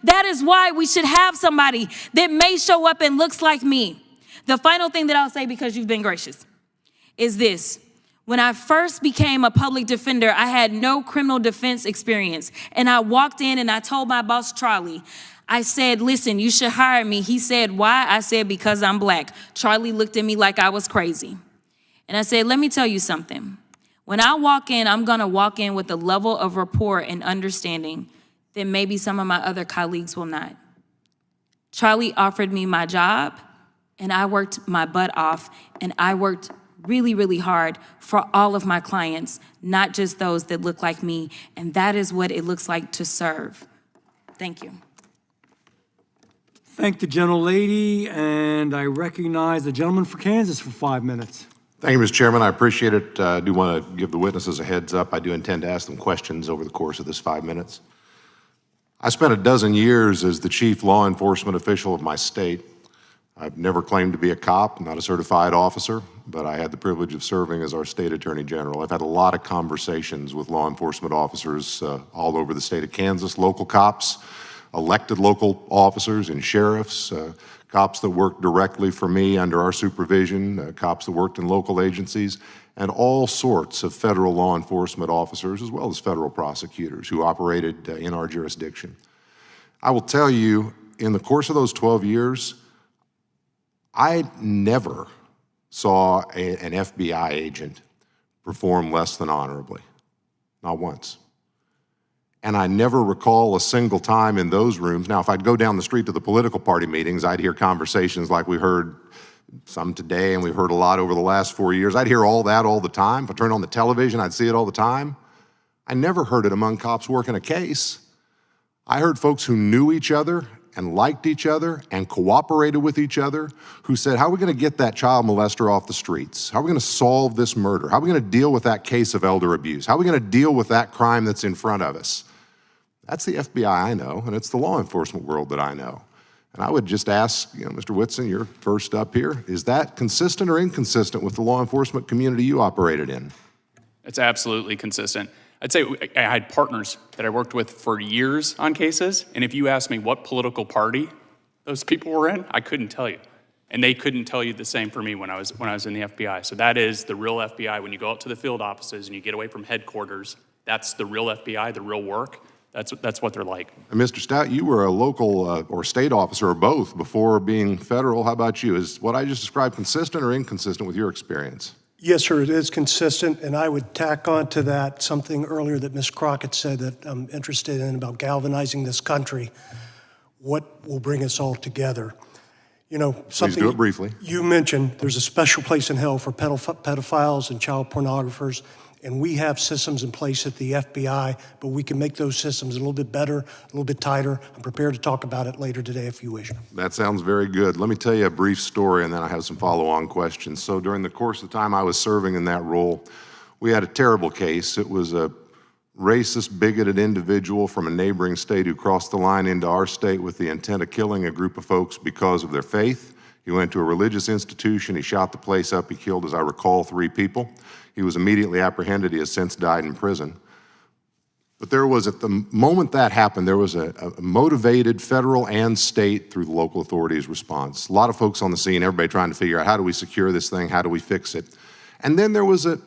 That is why we should have somebody that may show up and looks like me. The final thing that I'll say, because you've been gracious, is this. When I first became a public defender, I had no criminal defense experience. And I walked in and I told my boss, Charlie, I said, listen, you should hire me. He said, why? I said, because I'm black. Charlie looked at me like I was crazy. And I said, let me tell you something. When I walk in, I'm going to walk in with a level of rapport and understanding that maybe some of my other colleagues will not. Charlie offered me my job, and I worked my butt off, and I worked really, really hard for all of my clients, not just those that look like me, and that is what it looks like to serve. Thank you. Thank the gentlelady, and I recognize the gentleman for Kansas for 5 minutes. Thank you, Mr. Chairman. I appreciate it. I do want to give the witnesses a heads up. I do intend to ask them questions over the course of this 5 minutes. I spent a dozen years as the chief law enforcement official of my state. I've never claimed to be a cop, not a certified officer, but I had the privilege of serving as our state attorney general. I've had a lot of conversations with law enforcement officers all over the state of Kansas, local cops, elected local officers and sheriffs, cops that worked directly for me under our supervision, cops that worked in local agencies, and all sorts of federal law enforcement officers, as well as federal prosecutors who operated in our jurisdiction. I will tell you, in the course of those 12 years, I never saw an FBI agent perform less than honorably, not once. And I never recall a single time in those rooms. Now, if I'd go down the street to the political party meetings, I'd hear conversations like we heard some today and we've heard a lot over the last 4 years. I'd hear all that all the time. If I turned on the television, I'd see it all the time. I never heard it among cops working a case. I heard folks who knew each other and liked each other and cooperated with each other who said, how are we gonna get that child molester off the streets? How are we gonna solve this murder? How are we gonna deal with that case of elder abuse? How are we gonna deal with that crime that's in front of us? That's the FBI I know, and it's the law enforcement world that I know. And I would just ask, Mr. Whitson, you're first up here, is that consistent or inconsistent with the law enforcement community you operated in? It's absolutely consistent. I'd say I had partners that I worked with for years on cases, and if you asked me what political party those people were in, I couldn't tell you. And they couldn't tell you the same for me when I was in the FBI. So that is the real FBI. When you go out to the field offices and you get away from headquarters, that's the real FBI, the real work. That's what they're like. And Mr. Stout, you were a local or state officer or both before being federal. How about you? Is what I just described consistent or inconsistent with your experience? Yes, sir, it is consistent, and I would tack on to that something earlier that Ms. Crockett said that I'm interested in about galvanizing this country. What will bring us all together? Something Please do it briefly. You mentioned there's a special place in hell for pedophiles and child pornographers, and we have systems in place at the FBI, but we can make those systems a little bit better, a little bit tighter. I'm prepared to talk about it later today if you wish. That sounds very good. Let me tell you a brief story and then I have some follow-on questions. So during the course of the time I was serving in that role, we had a terrible case. It was a racist, bigoted individual from a neighboring state who crossed the line into our state with the intent of killing a group of folks because of their faith. He went to a religious institution, he shot the place up, he killed, as I recall, 3 people. He was immediately apprehended, he has since died in prison. But there was, at the moment that happened, there was a motivated federal and state through the local authorities response. A lot of folks on the scene, everybody trying to figure out how do we secure this thing, how do we fix it? And then there was a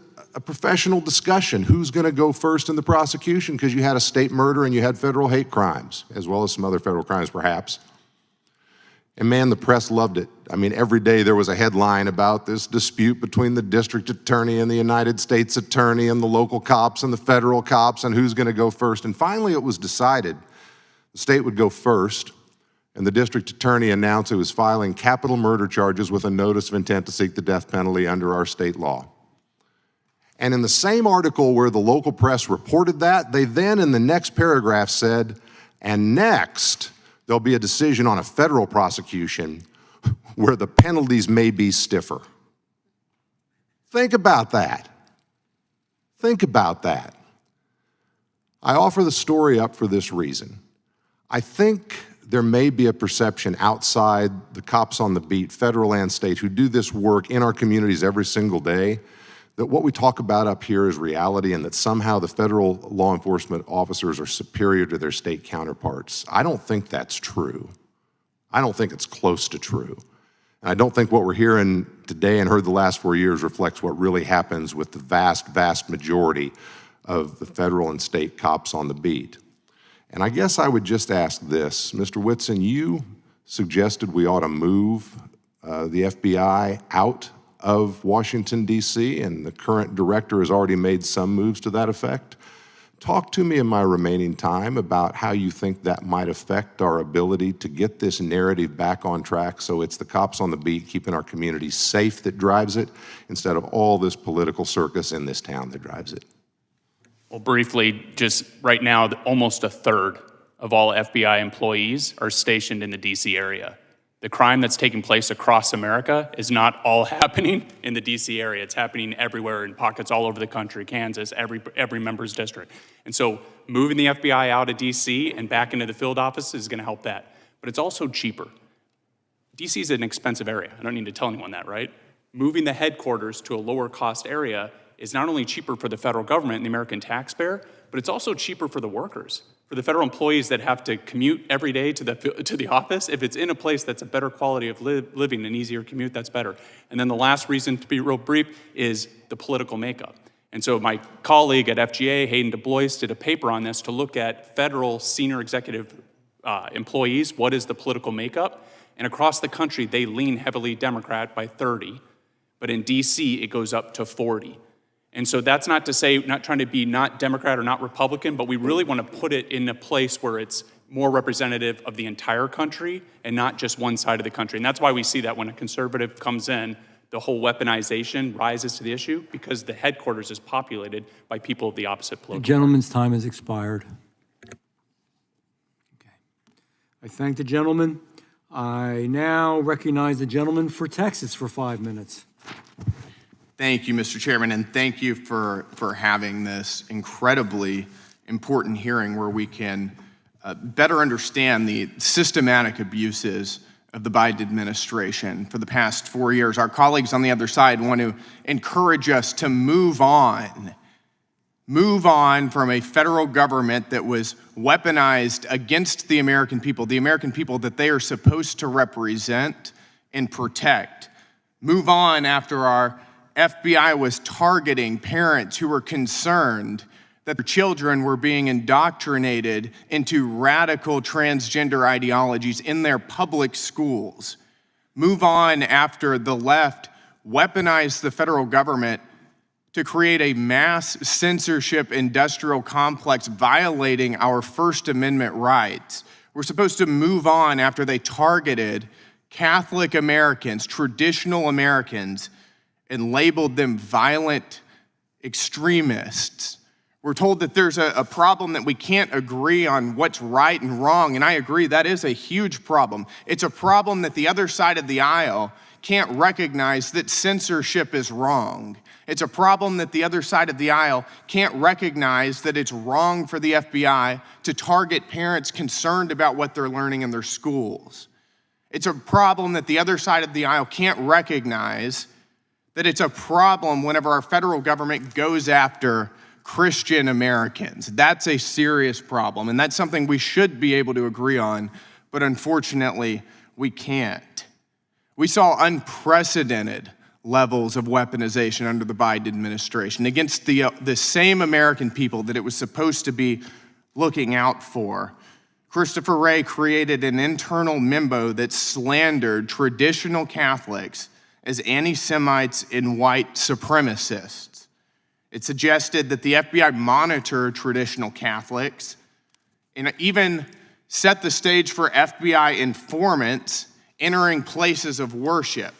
professional discussion, who's gonna go first in the prosecution, because you had a state murder and you had federal hate crimes, as well as some other federal crimes perhaps. And man, the press loved it. I mean, every day there was a headline about this dispute between the district attorney and the United States attorney and the local cops and the federal cops and who's gonna go first. And finally it was decided the state would go first, and the district attorney announced it was filing capital murder charges with a notice of intent to seek the death penalty under our state law. And in the same article where the local press reported that, they then in the next paragraph said, and next, there'll be a decision on a federal prosecution where the penalties may be stiffer. Think about that. Think about that. I offer the story up for this reason. I think there may be a perception outside the cops on the beat, federal and state, who do this work in our communities every single day, that what we talk about up here is reality and that somehow the federal law enforcement officers are superior to their state counterparts. I don't think that's true. I don't think it's close to true. And I don't think what we're hearing today and heard the last 4 years reflects what really happens with the vast, vast majority of the federal and state cops on the beat. And I guess I would just ask this, Mr. Whitson, you suggested we ought to move the FBI out of Washington, D.C., and the current director has already made some moves to that effect. Talk to me in my remaining time about how you think that might affect our ability to get this narrative back on track so it's the cops on the beat keeping our communities safe that drives it instead of all this political circus in this town that drives it. Well, briefly, just right now, almost a third of all FBI employees are stationed in the D.C. area. The crime that's taking place across America is not all happening in the DC area. It's happening everywhere in pockets all over the country, Kansas, every member's district. And so moving the FBI out of DC and back into the field office is going to help that. But it's also cheaper. DC is an expensive area. I don't need to tell anyone that, right? Moving the headquarters to a lower cost area is not only cheaper for the federal government and the American taxpayer, but it's also cheaper for the workers. For the federal employees that have to commute every day to the office, if it's in a place that's a better quality of living, an easier commute, that's better. And then the last reason, to be real brief, is the political makeup. And so my colleague at FGA, Hayden DeBlois, did a paper on this to look at federal senior executive employees. What is the political makeup? And across the country, they lean heavily Democrat by 30, but in DC, it goes up to 40. And so that's not to say, not trying to be not Democrat or not Republican, but we really want to put it in a place where it's more representative of the entire country and not just one side of the country. And that's why we see that when a conservative comes in, the whole weaponization rises to the issue because the headquarters is populated by people of the opposite political. The gentleman's time has expired. Okay. I thank the gentleman. I now recognize the gentleman for Texas for 5 minutes. Thank you, Mr. Chairman, and thank you for having this incredibly important hearing where we can better understand the systematic abuses of the Biden administration for the past 4 years. Our colleagues on the other side want to encourage us to move on from a federal government that was weaponized against the American people that they are supposed to represent and protect. Move on after our FBI was targeting parents who were concerned that their children were being indoctrinated into radical transgender ideologies in their public schools. Move on after the left weaponized the federal government to create a mass censorship industrial complex violating our First Amendment rights. We're supposed to move on after they targeted Catholic Americans, traditional Americans, and labeled them violent extremists. We're told that there's a problem that we can't agree on what's right and wrong, and I agree, that is a huge problem. It's a problem that the other side of the aisle can't recognize that censorship is wrong. It's a problem that the other side of the aisle can't recognize that it's wrong for the FBI to target parents concerned about what they're learning in their schools. It's a problem that the other side of the aisle can't recognize that it's a problem whenever our federal government goes after Christian Americans. That's a serious problem, and that's something we should be able to agree on, but unfortunately, we can't. We saw unprecedented levels of weaponization under the Biden administration against the same American people that it was supposed to be looking out for. Christopher Wray created an internal memo that slandered traditional Catholics as anti-Semites and white supremacists. It suggested that the FBI monitor traditional Catholics and even set the stage for FBI informants entering places of worship.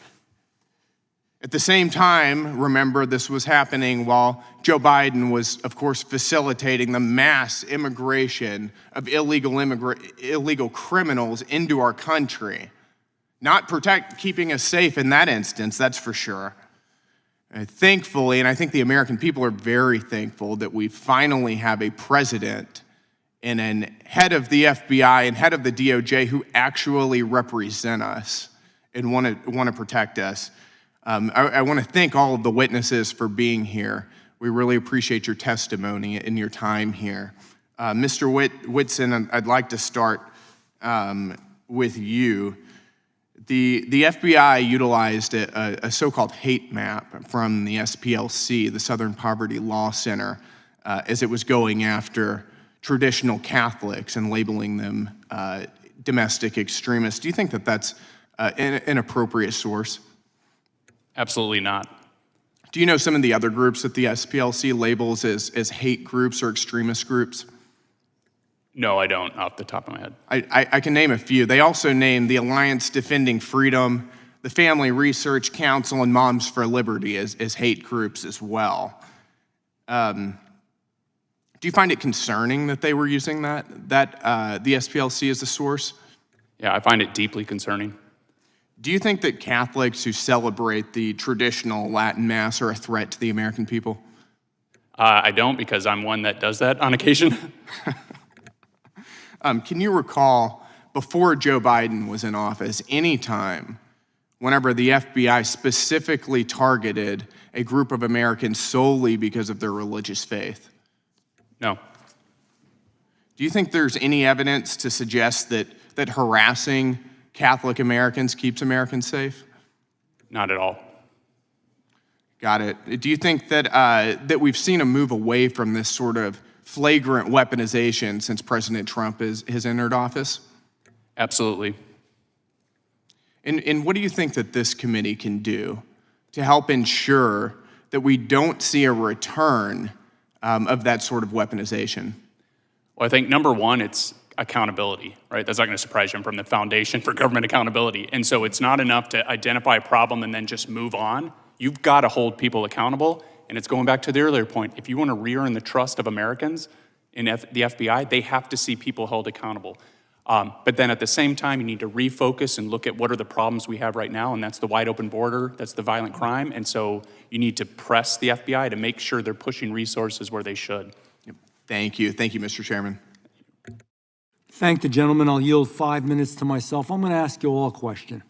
At the same time, remember, this was happening while Joe Biden was, of course, facilitating the mass immigration of illegal criminals into our country. Not keeping us safe in that instance, that's for sure. Thankfully, and I think the American people are very thankful that we finally have a president and a head of the FBI and head of the DOJ who actually represent us and want to protect us. I want to thank all of the witnesses for being here. We really appreciate your testimony and your time here. Mr. Whitson, I'd like to start with you. The FBI utilized a so-called hate map from the SPLC, the Southern Poverty Law Center, as it was going after traditional Catholics and labeling them domestic extremists. Do you think that that's an appropriate source? Absolutely not. Do you know some of the other groups that the SPLC labels as hate groups or extremist groups? No, I don't, off the top of my head. I can name a few. They also name the Alliance Defending Freedom, the Family Research Council, and Moms for Liberty as hate groups as well. Do you find it concerning that they were using the SPLC as a source? Yeah, I find it deeply concerning. Do you think that Catholics who celebrate the traditional Latin Mass are a threat to the American people? I don't, because I'm one that does that on occasion. Can you recall, before Joe Biden was in office, any time whenever the FBI specifically targeted a group of Americans solely because of their religious faith? No. Do you think there's any evidence to suggest that harassing Catholic Americans keeps Americans safe? Not at all. Got it. Do you think that that we've seen a move away from this sort of flagrant weaponization since President Trump has entered office? Absolutely. And what do you think that this committee can do to help ensure that we don't see a return of that sort of weaponization? Well, I think number one, it's accountability, right? That's not going to surprise you. I'm from the Foundation for Government Accountability. And so it's not enough to identify a problem and then just move on. You've got to hold people accountable. And it's going back to the earlier point. If you want to re-earn the trust of Americans in the FBI, they have to see people held accountable. But then at the same time, you need to refocus and look at what are the problems we have right now, and that's the wide open border, that's the violent crime. And so you need to press the FBI to make sure they're pushing resources where they should. Thank you. Thank you, Mr. Chairman. Thank the gentleman. I'll yield 5 minutes to myself. I'm going to ask you all a question.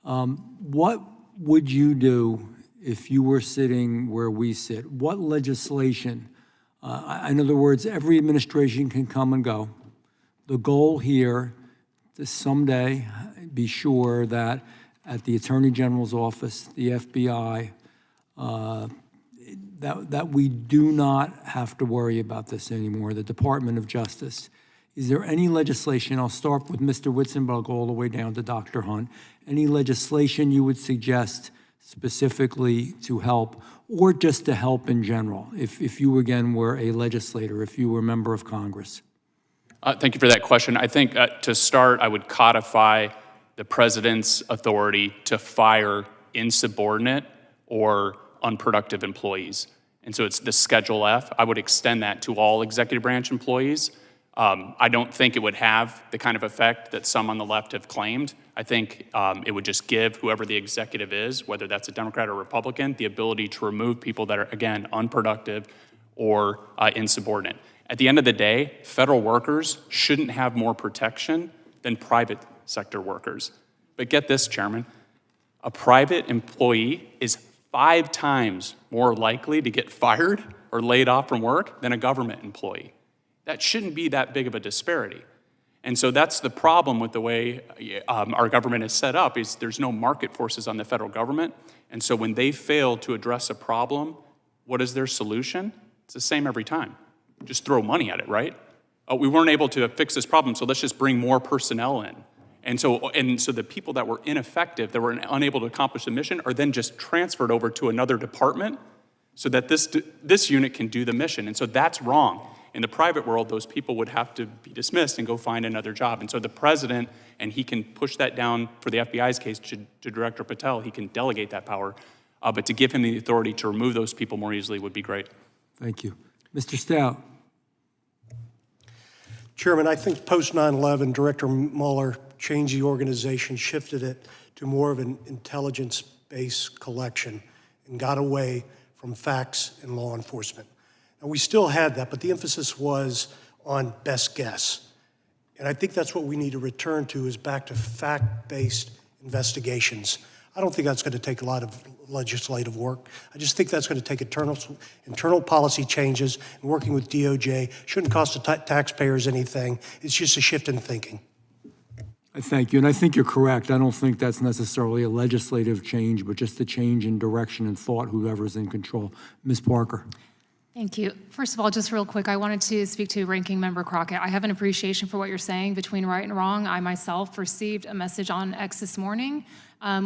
What would you do if you were sitting where we sit? What legislation, in other words, every administration can come and go. The goal here to someday be sure that at the Attorney General's office, the FBI, that we do not have to worry about this anymore, the Department of Justice. Is there any legislation, I'll start with Mr. Whitson, but I'll go all the way down to Dr. Hunt, any legislation you would suggest specifically to help, or just to help in general, if you, again, were a legislator, if you were a member of Congress? Thank you for that question. I think to start, I would codify the president's authority to fire insubordinate or unproductive employees. And so it's the Schedule F. I would extend that to all executive branch employees. I don't think it would have the kind of effect that some on the left have claimed. I think it would just give whoever the executive is, whether that's a Democrat or Republican, the ability to remove people that are, again, unproductive or insubordinate. At the end of the day, federal workers shouldn't have more protection than private sector workers. But get this, Chairman, a private employee is 5 times more likely to get fired or laid off from work than a government employee. That shouldn't be that big of a disparity. And so that's the problem with the way our government is set up, is there's no market forces on the federal government. And so when they fail to address a problem, what is their solution? It's the same every time. Just throw money at it, right? We weren't able to fix this problem, so let's just bring more personnel in. And so the people that were ineffective, that were unable to accomplish the mission, are then just transferred over to another department so that this unit can do the mission. And so that's wrong. In the private world, those people would have to be dismissed and go find another job. And so the president, and he can push that down for the FBI's case to Director Patel, he can delegate that power. But to give him the authority to remove those people more easily would be great. Thank you. Mr. Stout. Chairman, I think post 9/11, Director Mueller changed the organization, shifted it to more of an intelligence-based collection, and got away from facts and law enforcement. And we still had that, but the emphasis was on best guess. And I think that's what we need to return to, is back to fact-based investigations. I don't think that's going to take a lot of legislative work. I just think that's going to take internal policy changes, and working with DOJ. Shouldn't cost the taxpayers anything. It's just a shift in thinking. I thank you, and I think you're correct. I don't think that's necessarily a legislative change, but just a change in direction and thought, whoever's in control. Ms. Parker. Thank you. First of all, just real quick, I wanted to speak to Ranking Member Crockett. I have an appreciation for what you're saying between right and wrong. I myself received a message on X this morning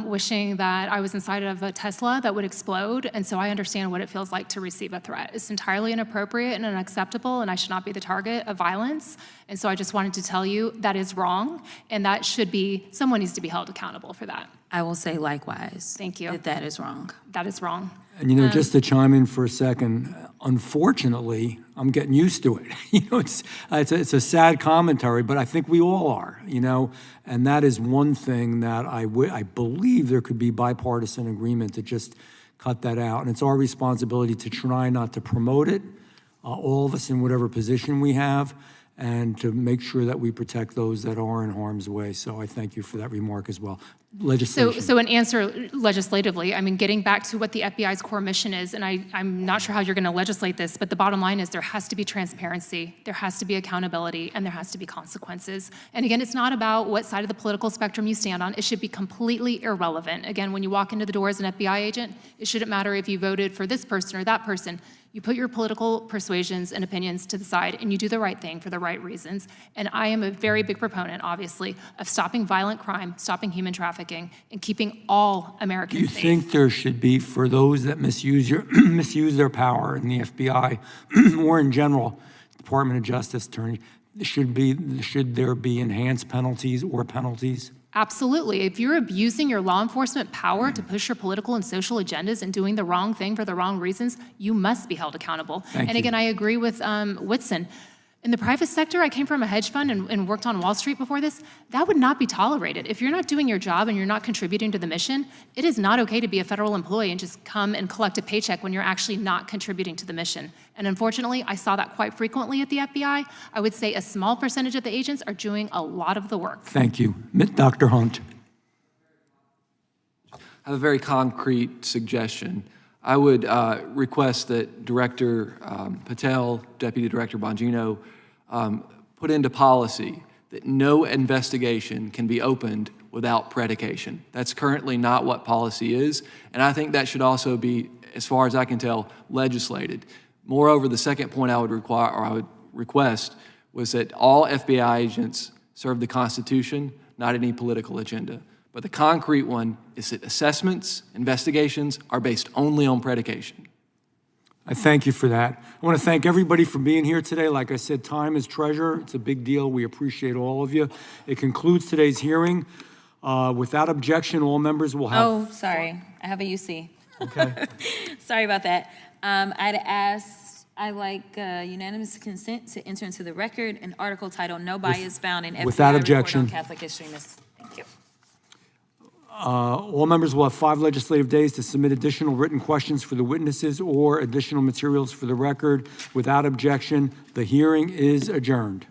wishing that I was inside of a Tesla that would explode, and so I understand what it feels like to receive a threat. It's entirely inappropriate and unacceptable, and I should not be the target of violence. And so I just wanted to tell you that is wrong, and that should be, someone needs to be held accountable for that. I will say likewise. Thank you. That is wrong. That is wrong. And just to chime in for a second, unfortunately, I'm getting used to it. It's a sad commentary, but I think we all are, and that is one thing that I believe there could be bipartisan agreement to just cut that out. And it's our responsibility to try not to promote it, all of us in whatever position we have, and to make sure that we protect those that are in harm's way. So I thank you for that remark as well. Legislation. So an answer legislatively, I mean, getting back to what the FBI's core mission is, and I'm not sure how you're going to legislate this, but the bottom line is there has to be transparency, there has to be accountability, and there has to be consequences. And again, it's not about what side of the political spectrum you stand on. It should be completely irrelevant. Again, when you walk into the door as an FBI agent, it shouldn't matter if you voted for this person or that person. You put your political persuasions and opinions to the side, and you do the right thing for the right reasons. And I am a very big proponent, obviously, of stopping violent crime, stopping human trafficking, and keeping all Americans You safe. think there should be, for those that misuse misuse their power in the FBI or in general, Department of Justice attorney, should there be enhanced penalties or penalties? Absolutely. If you're abusing your law enforcement power to push your political and social agendas and doing the wrong thing for the wrong reasons, you must be held accountable. Thank you. Again, I agree with Whitson. In the private sector, I came from a hedge fund and worked on Wall Street before this. That would not be tolerated. If you're not doing your job and you're not contributing to the mission, it is not okay to be a federal employee and just come and collect a paycheck when you're actually not contributing to the mission. And unfortunately, I saw that quite frequently at the FBI. I would say a small percentage of the agents are doing a lot of the work. Thank you. Dr. Hunt. I have a very concrete suggestion. I would request that Director Patel, Deputy Director Bongino, put into policy that no investigation can be opened without predication. That's currently not what policy is, and I think that should also be, as far as I can tell, legislated. Moreover, the second point I would request was that all FBI agents serve the Constitution, not any political agenda. But the concrete one is that assessments, investigations are based only on predication. I thank you for that. I want to thank everybody for being here today. Like I said, time is treasure. It's a big deal. We appreciate all of you. It concludes today's hearing. Without objection, all members will have... Oh, sorry. I have a UC. Okay. Sorry about that. I'd like unanimous consent to enter into the record an article titled "No Bias Found in FBI without Report objection. on Catholic Extremists." Thank you. All members will have 5 legislative days to submit additional written questions for the witnesses or additional materials for the record. Without objection, the hearing is adjourned.